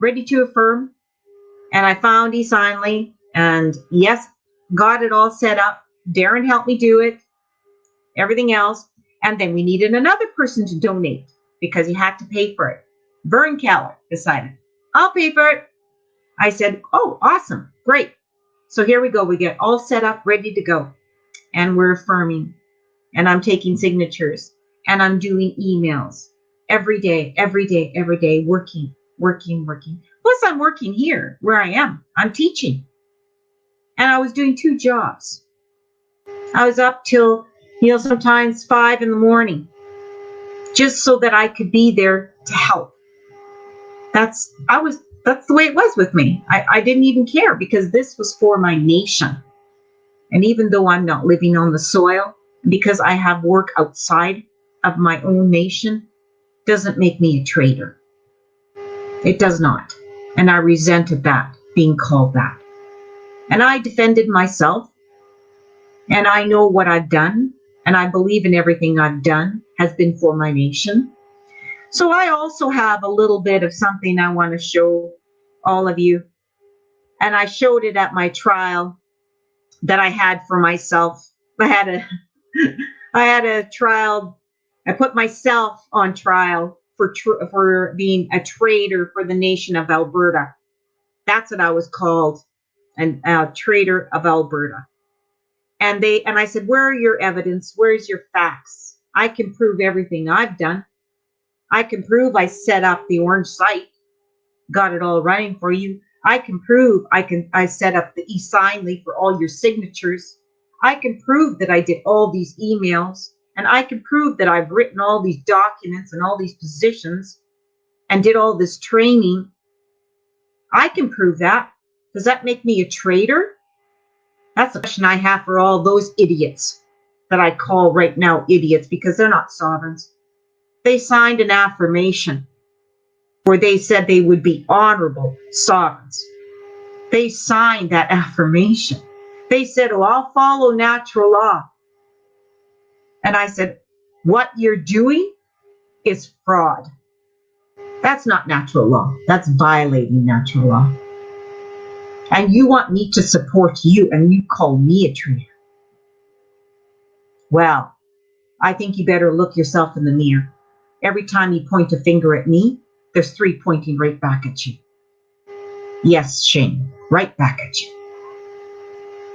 ready to affirm. And I found eSignly, and yes, got it all set up. Darren helped me do it, everything else. And then we needed another person to donate because he had to pay for it. Vern Keller decided, I'll pay for it. I said, oh, awesome, great. So here we go. We get all set up, ready to go. And we're affirming. And I'm taking signatures. And I'm doing emails every day, working. Plus, I'm working here where I am. I'm teaching. And I was doing 2 jobs. I was up till, sometimes 5 in the morning, just so that I could be there to help. That's the way it was with me. I didn't even care because this was for my nation. And even though I'm not living on the soil, because I have work outside of my own nation, doesn't make me a traitor. It does not. And I resented that, being called that. And I defended myself. And I know what I've done. And I believe in everything I've done has been for my nation. So I also have a little bit of something I want to show all of you. And I showed it at my trial that I had for myself. I had a trial. I put myself on trial for being a traitor for the nation of Alberta. That's what I was called, a traitor of Alberta. And I said, where are your evidence? Where's your facts? I can prove everything I've done. I can prove I set up the orange site, got it all running for you. I can prove I set up the e-signly for all your signatures. I can prove that I did all these emails, and I can prove that I've written all these documents and all these positions and did all this training. I can prove that. Does that make me a traitor? That's a question I have for all those idiots that I call right now idiots because they're not sovereigns. They signed an affirmation where they said they would be honorable sovereigns. They signed that affirmation. They said, oh, I'll follow natural law. And I said, what you're doing is fraud. That's not natural law. That's violating natural law. And you want me to support you, and you call me a traitor. Well, I think you better look yourself in the mirror. Every time you point a finger at me, there's 3 pointing right back at you. Yes, Shane, right back at you.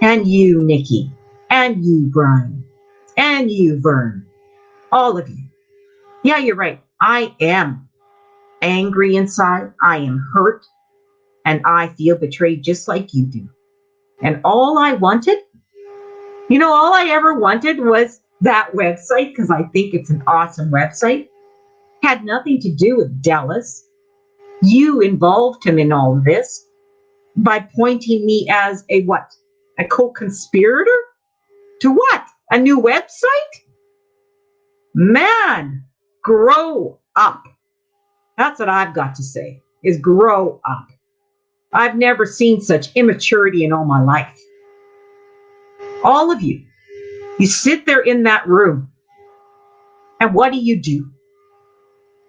And you, Nikki, and you, Brian, and you, Vern, all of you. Yeah, you're right. I am angry inside. I am hurt. And I feel betrayed just like you do. And all I wanted, all I ever wanted was that website, because I think it's an awesome website. Had nothing to do with Dallas. You involved him in all of this by pointing me as a what? A co-conspirator? To what? A new website? Man, grow up. That's what I've got to say, is grow up. I've never seen such immaturity in all my life. All of you, you sit there in that room, and what do you do?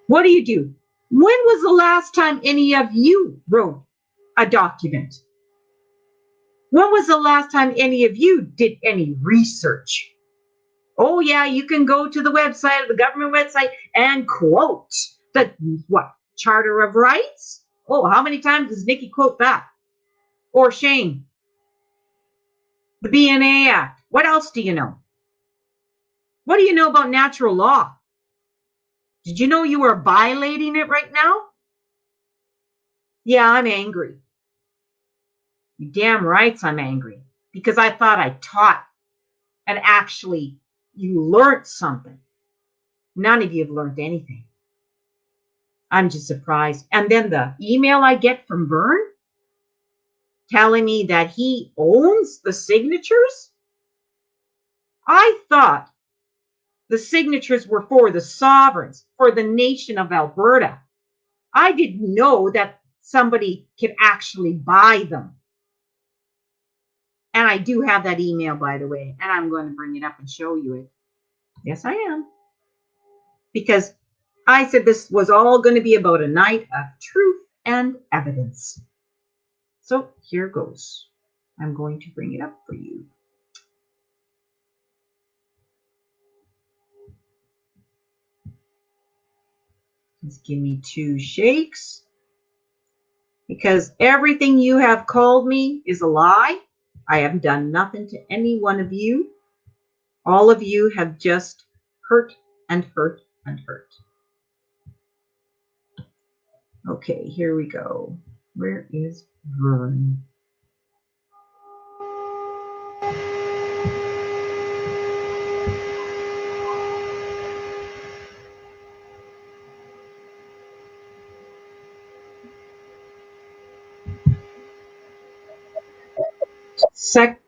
What do you do? When was the last time any of you wrote a document? When was the last time any of you did any research? Oh, yeah, you can go to the website, the government website, and quote the, Charter of Rights? Oh, how many times does Nikki quote that? Or Shane? The BNA Act. What else do you know? What do you know about natural law? Did you know you are violating it right now? Yeah, I'm angry. You damn right I'm angry. Because I thought I taught and actually you learned something. None of you have learned anything. I'm just surprised. And then the email I get from Vern telling me that he owns the signatures. I thought the signatures were for the sovereigns, for the nation of Alberta. I didn't know that somebody could actually buy them. And I do have that email, by the way, and I'm going to bring it up and show you it. Yes, I am. Because I said this was all going to be about a night of truth and evidence. So here goes. I'm going to bring it up for you. Just give me 2 shakes. Because everything you have called me is a lie. I have done nothing to any one of you. All of you have just hurt and hurt and hurt. Okay, here we go. Where is Vern?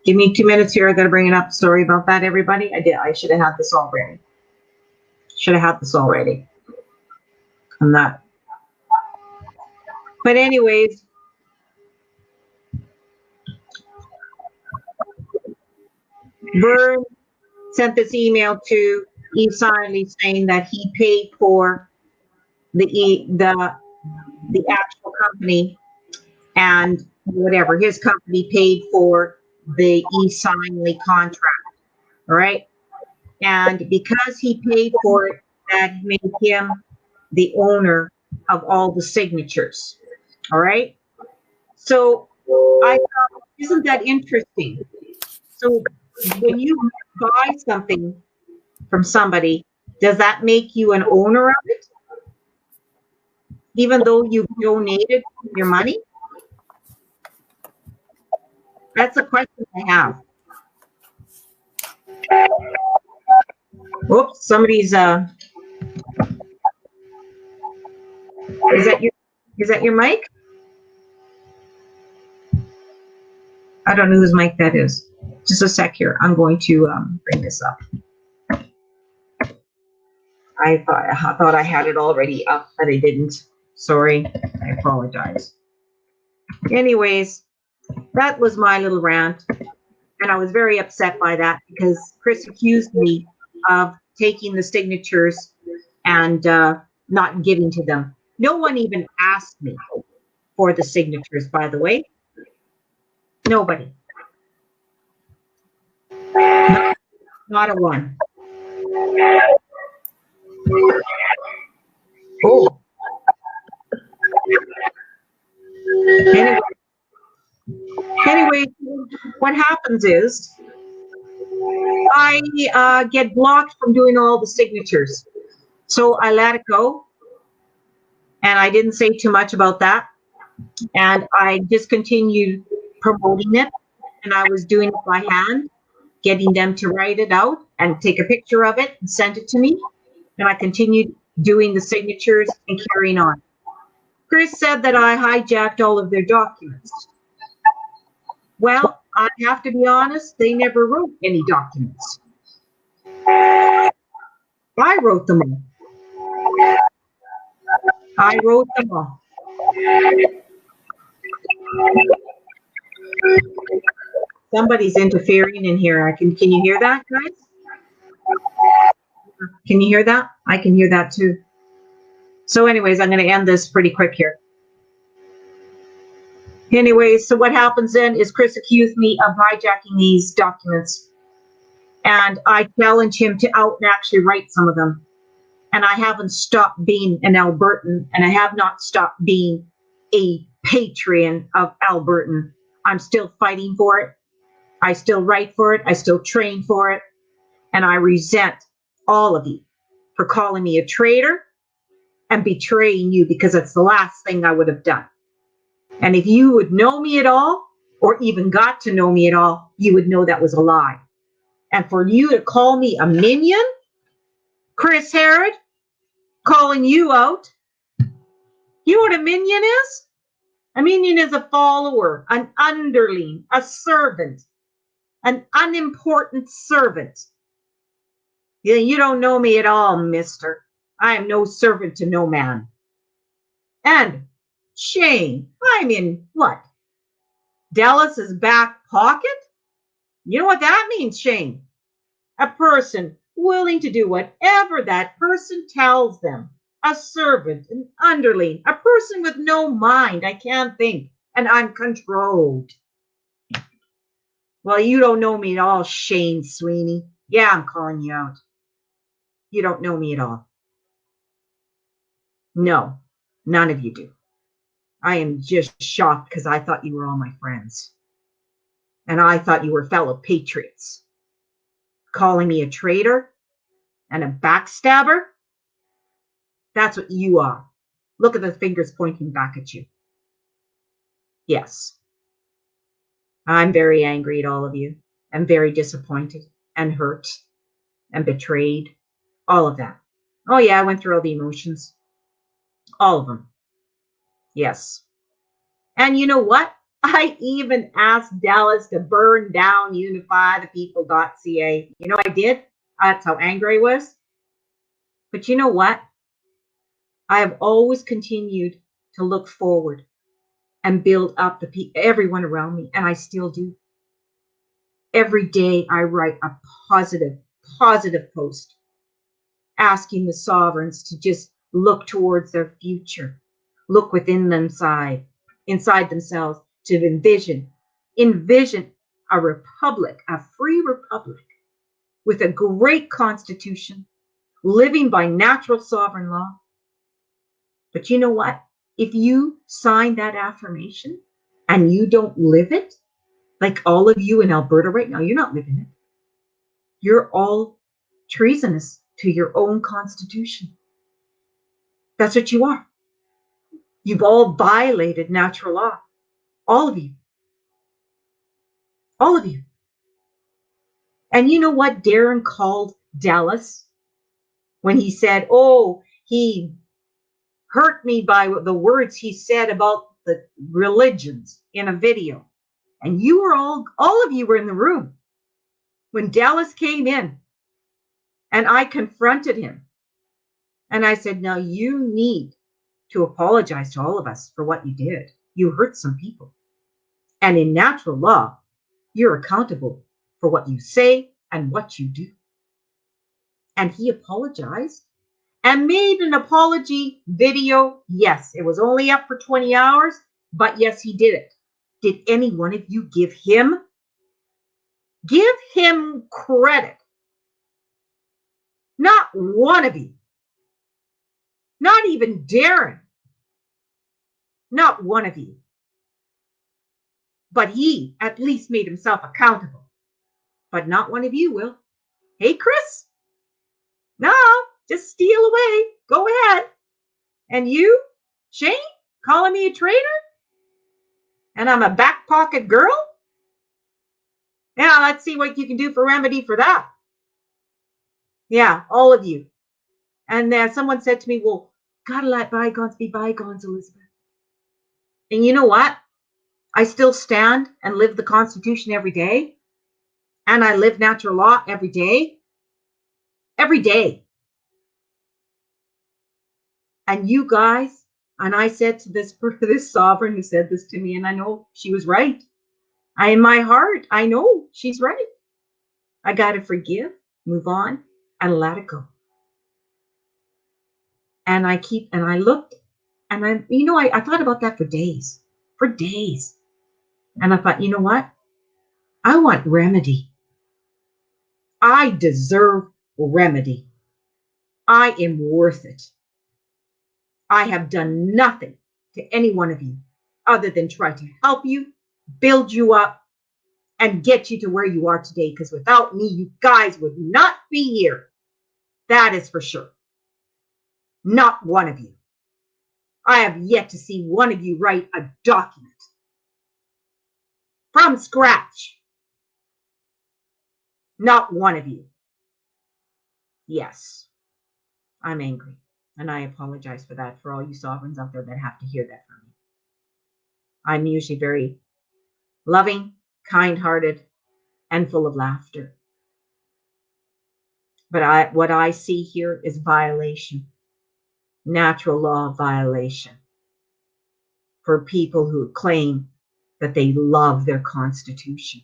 Give me 2 minutes here. I got to bring it up. Sorry about that, everybody. I should have had this already. I'm not. But anyways, Vern sent this email to E-Silently saying that he paid for the actual company, and whatever his company paid for the E-Silently contract. All right. And because he paid for it, that made him the owner of all the signatures. All right. So I thought, isn't that interesting? So when you buy something from somebody, does that make you an owner of it? Even though you donated your money? That's a question I have. Oops, somebody's is that your mic? I don't know whose mic that is. Just a sec here. I'm going to bring this up. I thought I had it already up, but I didn't. Sorry. I apologize. Anyways, that was my little rant. And I was very upset by that because Chris accused me of taking the signatures and not giving to them. No one even asked me for the signatures, by the way. Nobody. Not a one. Oh. Anyway, what happens is I get blocked from doing all the signatures. So I let it go. And I didn't say too much about that. And I discontinued promoting it. And I was doing it by hand, getting them to write it out and take a picture of it and send it to me. And I continued doing the signatures and carrying on. Chris said that I hijacked all of their documents. Well, I have to be honest, they never wrote any documents. I wrote them all. I wrote them all. Somebody's interfering in here. Can you hear that, guys? Can you hear that? I can hear that too. So anyways, I'm going to end this pretty quick here. Anyways, so what happens then is Chris accused me of hijacking these documents. And I challenged him to out and actually write some of them. And I haven't stopped being an Albertan, and I have not stopped being a patron of Albertan. I'm still fighting for it. I still write for it. I still train for it. And I resent all of you for calling me a traitor and betraying you, because it's the last thing I would have done. And if you would know me at all, or even got to know me at all, you would know that was a lie. And for you to call me a minion, Chris Herod, calling you out, you know what a minion is? A minion is a follower, an underling, a servant, an unimportant servant. Yeah, you don't know me at all, mister. I am no servant to no man. And Shane, I'm in what? Dallas's back pocket? You know what that means, Shane? A person willing to do whatever that person tells them. A servant, an underling, a person with no mind. I can't think, and I'm controlled. Well, you don't know me at all, Shane Sweeney. Yeah, I'm calling you out. You don't know me at all. No, none of you do. I am just shocked because I thought you were all my friends. And I thought you were fellow patriots. Calling me a traitor and a backstabber? That's what you are. Look at the fingers pointing back at you. Yes. I'm very angry at all of you. I'm very disappointed and hurt and betrayed. All of that. Oh yeah, I went through all the emotions. All of them. Yes. And you know what? I even asked Dallas to burn down unifythepeople.ca. You know, I did. That's how angry I was. But you know what? I have always continued to look forward and build up everyone around me, and I still do. Every day I write a positive post asking the sovereigns to just look towards their future, look within inside themselves, to envision a republic, a free republic with a great constitution, living by natural sovereign law. But you know what? If you sign that affirmation and you don't live it, like all of you in Alberta right now, you're not living it. You're all treasonous to your own constitution. That's what you are. You've all violated natural law. All of you. All of you. And you know what Darren called Dallas when he said, oh, he hurt me by the words he said about the religions in a video. And you were all of you were in the room when Dallas came in, and I confronted him. And I said, now you need to apologize to all of us for what you did. You hurt some people. And in natural law, you're accountable for what you say and what you do. And he apologized and made an apology video. Yes, it was only up for 20 hours, but yes, he did it. Did any one of you give him credit? Not one of you. Not even Darren. Not one of you. But he at least made himself accountable. But not one of you will. Hey, Chris? No, just steal away. Go ahead. And you, Shane, calling me a traitor? And I'm a back pocket girl? Yeah, let's see what you can do for remedy for that. Yeah, all of you. And then someone said to me, well, gotta let bygones be bygones, Elizabeth. And you know what? I still stand and live the Constitution every day. And I live natural law every day. Every day. And you guys, and I said to this sovereign who said this to me, and I know she was right. In my heart, I know she's right. I got to forgive, move on, and let it go. And I looked, and I thought about that for days. And I thought, you know what? I want remedy. I deserve remedy. I am worth it. I have done nothing to any one of you other than try to help you, build you up, and get you to where you are today. Because without me, you guys would not be here. That is for sure. Not one of you. I have yet to see one of you write a document from scratch. Not one of you. Yes, I'm angry. And I apologize for that, for all you sovereigns out there that have to hear that from me. I'm usually very loving, kind-hearted, and full of laughter. But what I see here is violation, natural law violation, for people who claim that they love their Constitution.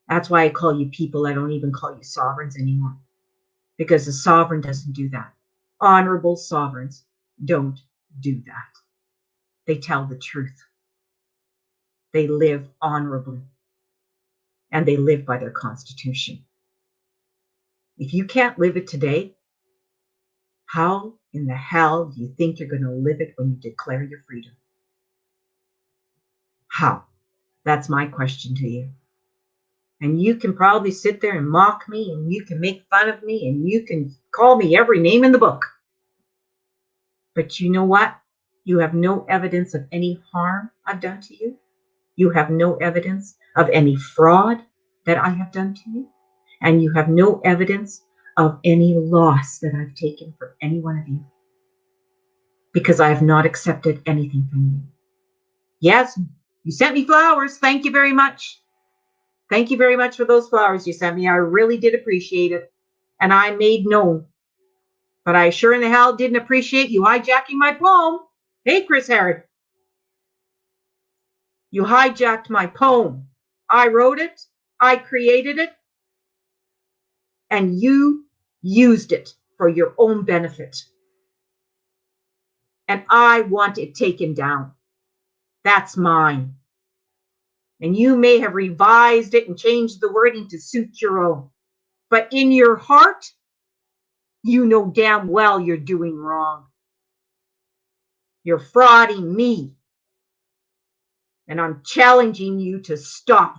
That's why I call you people. I don't even call you sovereigns anymore, because a sovereign doesn't do that. Honorable sovereigns don't do that. They tell the truth. They live honorably, and they live by their Constitution. If you can't live it today, how in the hell do you think you're going to live it when you declare your freedom? How? That's my question to you. And you can probably sit there and mock me, and you can make fun of me, and you can call me every name in the book. But you know what? You have no evidence of any harm I've done to you. You have no evidence of any fraud that I have done to you. And you have no evidence of any loss that I've taken for any one of you. Because I have not accepted anything from you. Yes, you sent me flowers. Thank you very much. Thank you very much for those flowers you sent me. I really did appreciate it. And I made known. But I sure in the hell didn't appreciate you hijacking my poem. Hey, Chris Herod. You hijacked my poem. I wrote it. I created it. And you used it for your own benefit. And I want it taken down. That's mine. And you may have revised it and changed the wording to suit your own. But in your heart, you know damn well you're doing wrong. You're frauding me. And I'm challenging you to stop.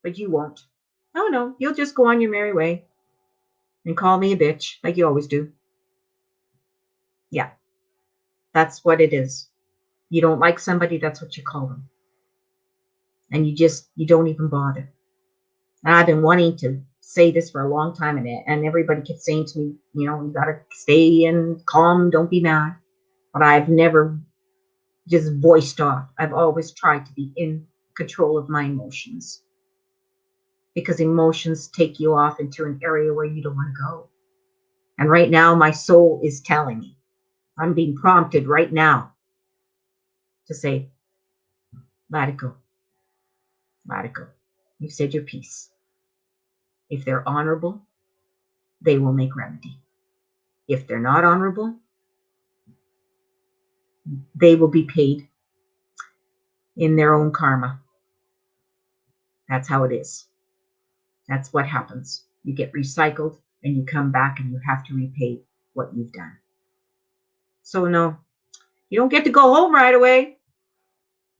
But you won't. Oh no, you'll just go on your merry way and call me a bitch like you always do. Yeah, that's what it is. You don't like somebody, that's what you call them. And you don't even bother. And I've been wanting to say this for a long time, and everybody kept saying to me, you gotta stay in calm, don't be mad. But I've never just voiced off. I've always tried to be in control of my emotions. Because emotions take you off into an area where you don't want to go. And right now, my soul is telling me, I'm being prompted right now to say, let it go. Let it go. You've said your piece. If they're honorable, they will make remedy. If they're not honorable, they will be paid in their own karma. That's how it is. That's what happens. You get recycled and you come back and you have to repay what you've done. So no, you don't get to go home right away.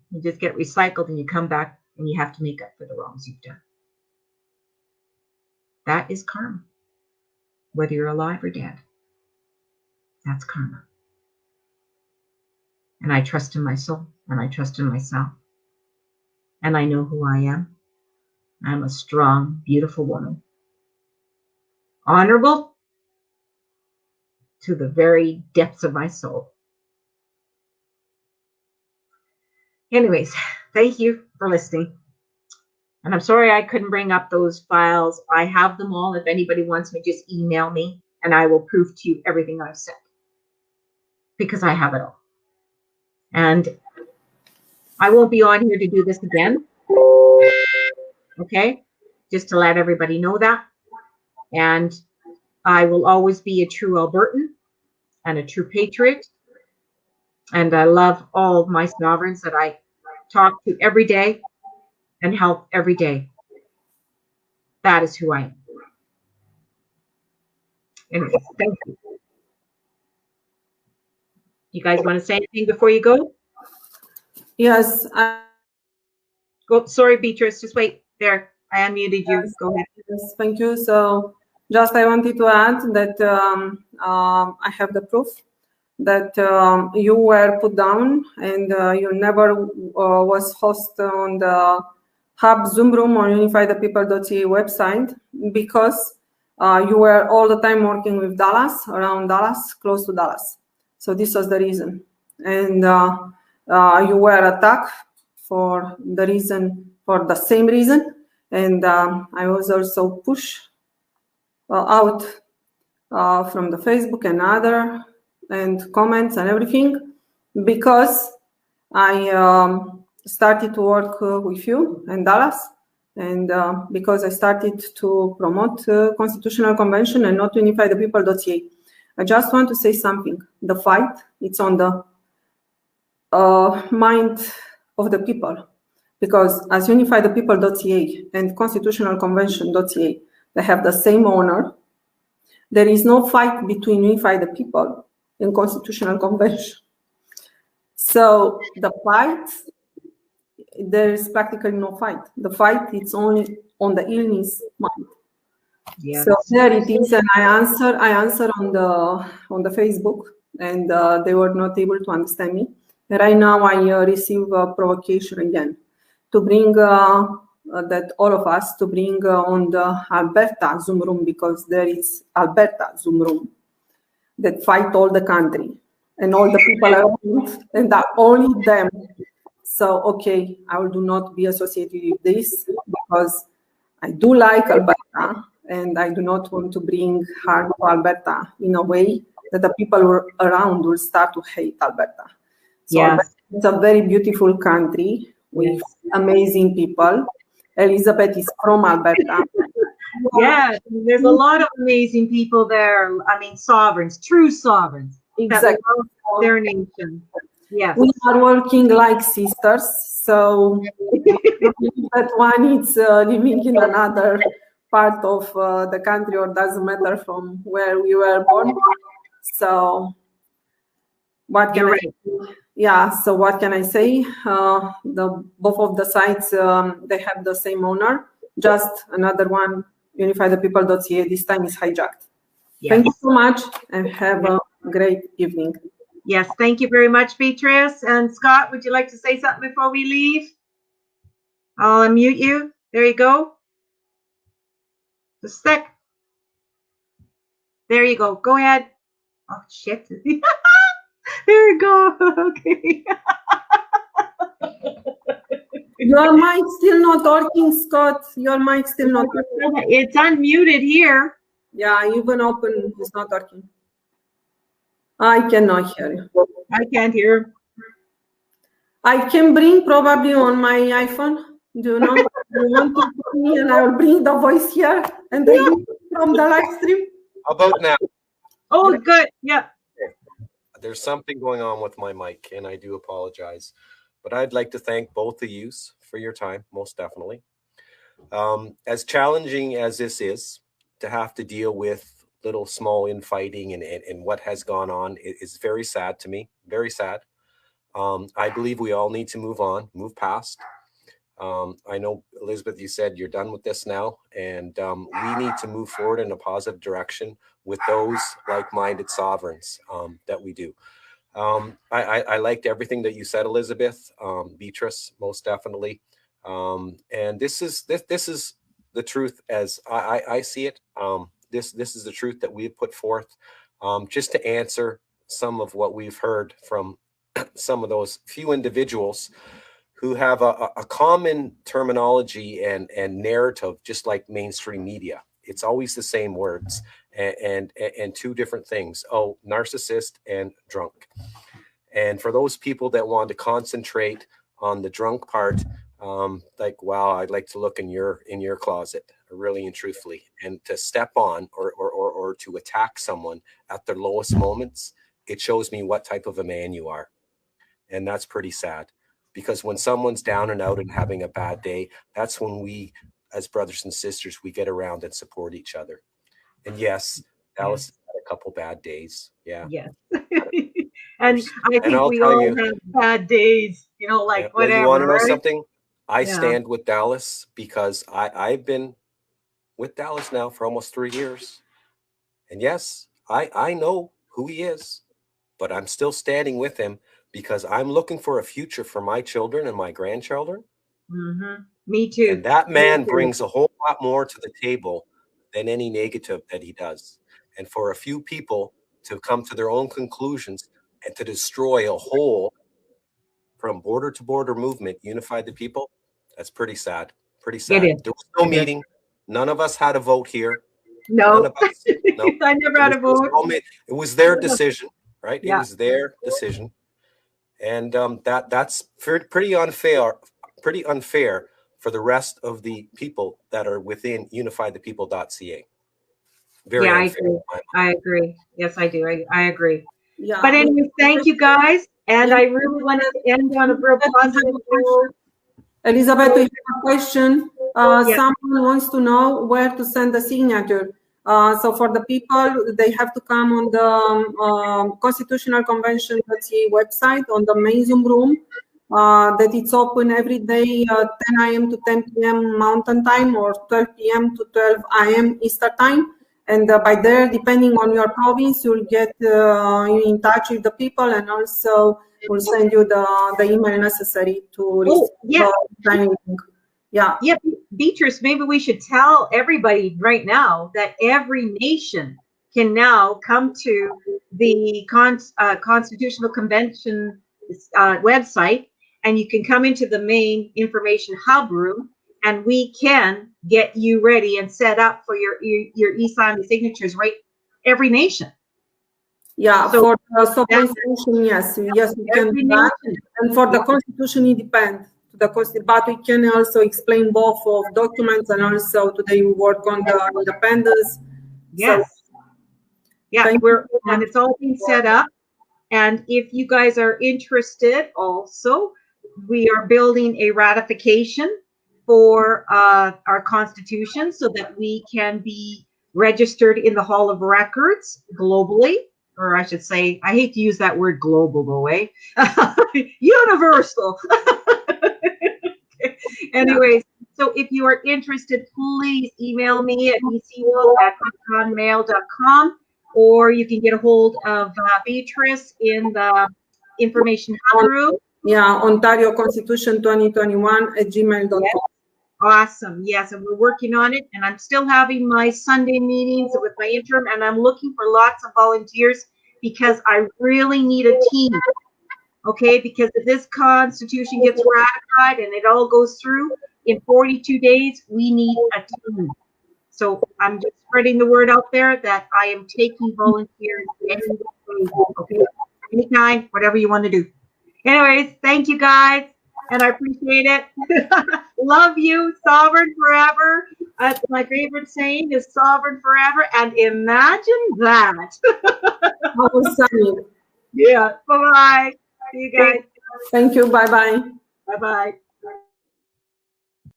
You just get recycled and you come back and you have to make up for the wrongs you've done. That is karma. Whether you're alive or dead, that's karma. And I trust in my soul and I trust in myself. And I know who I am. I'm a strong, beautiful woman. Honorable to the very depths of my soul. Anyways, thank you for listening. And I'm sorry I couldn't bring up those files. I have them all. If anybody wants me, just email me and I will prove to you everything I've said. Because I have it all. And I won't be on here to do this again. Okay? Just to let everybody know that. And I will always be a true Albertan and a true patriot. And I love all of my sovereigns that I talk to every day and help every day. That is who I am. Anyways, thank you. You guys want to say anything before you go?
Yes.
Go. Sorry, Beatrice. Just wait. There. I unmuted you.
Yes,
go ahead.
Yes, thank you. So just I wanted to add that I have the proof that you were put down and you never was host on the Hub Zoom room on unifythepeople.ca website because you were all the time working with Dallas, around Dallas, close to Dallas. So this was the reason. And you were attacked for the same reason. And I was also pushed out from the Facebook and comments and everything because I started to work with you in Dallas and because I started to promote Constitutional Convention and not unifythepeople.ca. I just want to say something. The fight, it's on the mind of the people. Because as unifythepeople.ca and constitutionalconvention.ca, they have the same owner. There is no fight between Unify the People and Constitutional Convention. So the fight, there is practically no fight. The fight is only on the illness mind. Yeah. So there it is, and I answer on the Facebook, and they were not able to understand me. Right now I receive a provocation again. To bring that all of us to bring on the Alberta Zoom room because there is Alberta Zoom room that fight all the country. and all the people around, and that only them. So, okay, I will do not be associated with this because I do like Alberta, and I do not want to bring harm to Alberta in a way that the people around will start to hate Alberta. So
Yes.
Alberta is a very beautiful country with amazing people. Elizabeth is from Alberta.
Yeah, there's a lot of amazing people there. I mean, sovereigns, true sovereigns
Exactly.
that love their nation. Yes.
We are working like sisters, so that one is living in another part of the country, or doesn't matter from where we were born. So what can I say? Yeah, so what can I say? Both of the sites, they have the same owner, just another one, unifythepeople.ca, this time is hijacked.
Yes.
Thank you so much, and have a great evening.
Yes, thank you very much, Beatrice. And Scott, would you like to say something before we leave? I'll unmute you. There you go. Just a sec. There you go. Go ahead. Oh, shit. There you go. Okay.
Your mic still not working, Scott. Your mic still not working.
It's unmuted here.
Yeah, even open is not working. I cannot hear you.
I can't hear.
I can bring probably on my iPhone. Do you know? You want to put me and I will bring the voice here and then from the live stream.
How about now?
Oh, good. Yeah.
There's something going on with my mic, and I do apologize. But I'd like to thank both of you for your time, most definitely. As challenging as this is, to have to deal with little small infighting and what has gone on, it is very sad to me, very sad. I believe we all need to move on, move past. I know, Elizabeth, you said you're done with this now, and we need to move forward in a positive direction with those like-minded sovereigns that we do. I liked everything that you said, Elizabeth, Beatrice, most definitely. And this is the truth as I see it. This is the truth that we've put forth, just to answer some of what we've heard from some of those few individuals who have a common terminology and narrative, just like mainstream media. It's always the same words and two different things. Oh, narcissist and drunk. And for those people that want to concentrate on the drunk part, like, wow, I'd like to look in your closet, really and truthfully, and to step on or to attack someone at their lowest moments, it shows me what type of a man you are. And that's pretty sad, because when someone's down and out and having a bad day, that's when we, as brothers and sisters, we get around and support each other. And yes, Alice had a couple bad days. Yeah.
Yes. And I think we all have bad days, you know, like whatever.
Well, you want to know
right?
something? I stand with Dallas because I've been with Dallas now for almost 3 years. And yes, I know who he is, but I'm still standing with him because I'm looking for a future for my children and my grandchildren.
Mm-hmm. Me too.
And that man brings a whole lot more to the table than any negative that he does. And for a few people to come to their own conclusions and to destroy a whole from border to border movement, unify the people, that's pretty sad. Pretty sad. There was no meeting. None of us had a vote here.
No,
no.
I never had a vote.
It was their decision, right?
Yeah.
It was their decision. And that's pretty unfair for the rest of the people that are within unifythepeople.ca. Very unfair.
I agree. Yes, I do. I agree.
Yeah.
But anyway, thank you guys. And I really want to end on a real positive note.
Elizabeth, we have a question. Someone wants to know where to send the signature. So for the people, they have to come on the Constitutional Convention.ca website on the main Zoom room. That it's open every day, 10 a.m. to 10 p.m. Mountain Time or 12 p.m. to 12 a.m. Eastern Time. And by there, depending on your province, you'll get in touch with the people, and also we'll send you the email necessary to receive the training. Yeah.
Beatrice, maybe we should tell everybody right now that every nation can now come to the Constitutional Convention website, and you can come into the main information hub room, and we can get you ready and set up for your e-signing signatures, right? Every nation.
Yeah,
So
for the constitution, yes, we can do that. And for the constitution, it depends. But we can also explain both of documents, and also today we work on the independence.
Yes. So, yeah, and it's all been set up. And if you guys are interested, also, we are building a ratification for our Constitution so that we can be registered in the Hall of Records globally. Or I should say, I hate to use that word global, though, eh? Universal. Anyways, so if you are interested, please email me at ecworld@protonmail.com, or you can get a hold of Beatrice in the information hub room.
Yeah, Ontario Constitution 2021 at gmail.com.
Yes. Awesome. Yes, and we're working on it. And I'm still having my Sunday meetings with my interim, and I'm looking for lots of volunteers because I really need a team. Okay, because if this Constitution gets ratified and it all goes through in 42 days, we need a team. So I'm just spreading the word out there that I am taking volunteers anytime, whatever you want to do. Anyways, thank you guys, and I appreciate it. Love you, sovereign forever. My favorite saying is sovereign forever, and imagine that. Yeah, bye-bye. See you guys.
Thank you. Bye-bye.
Bye-bye.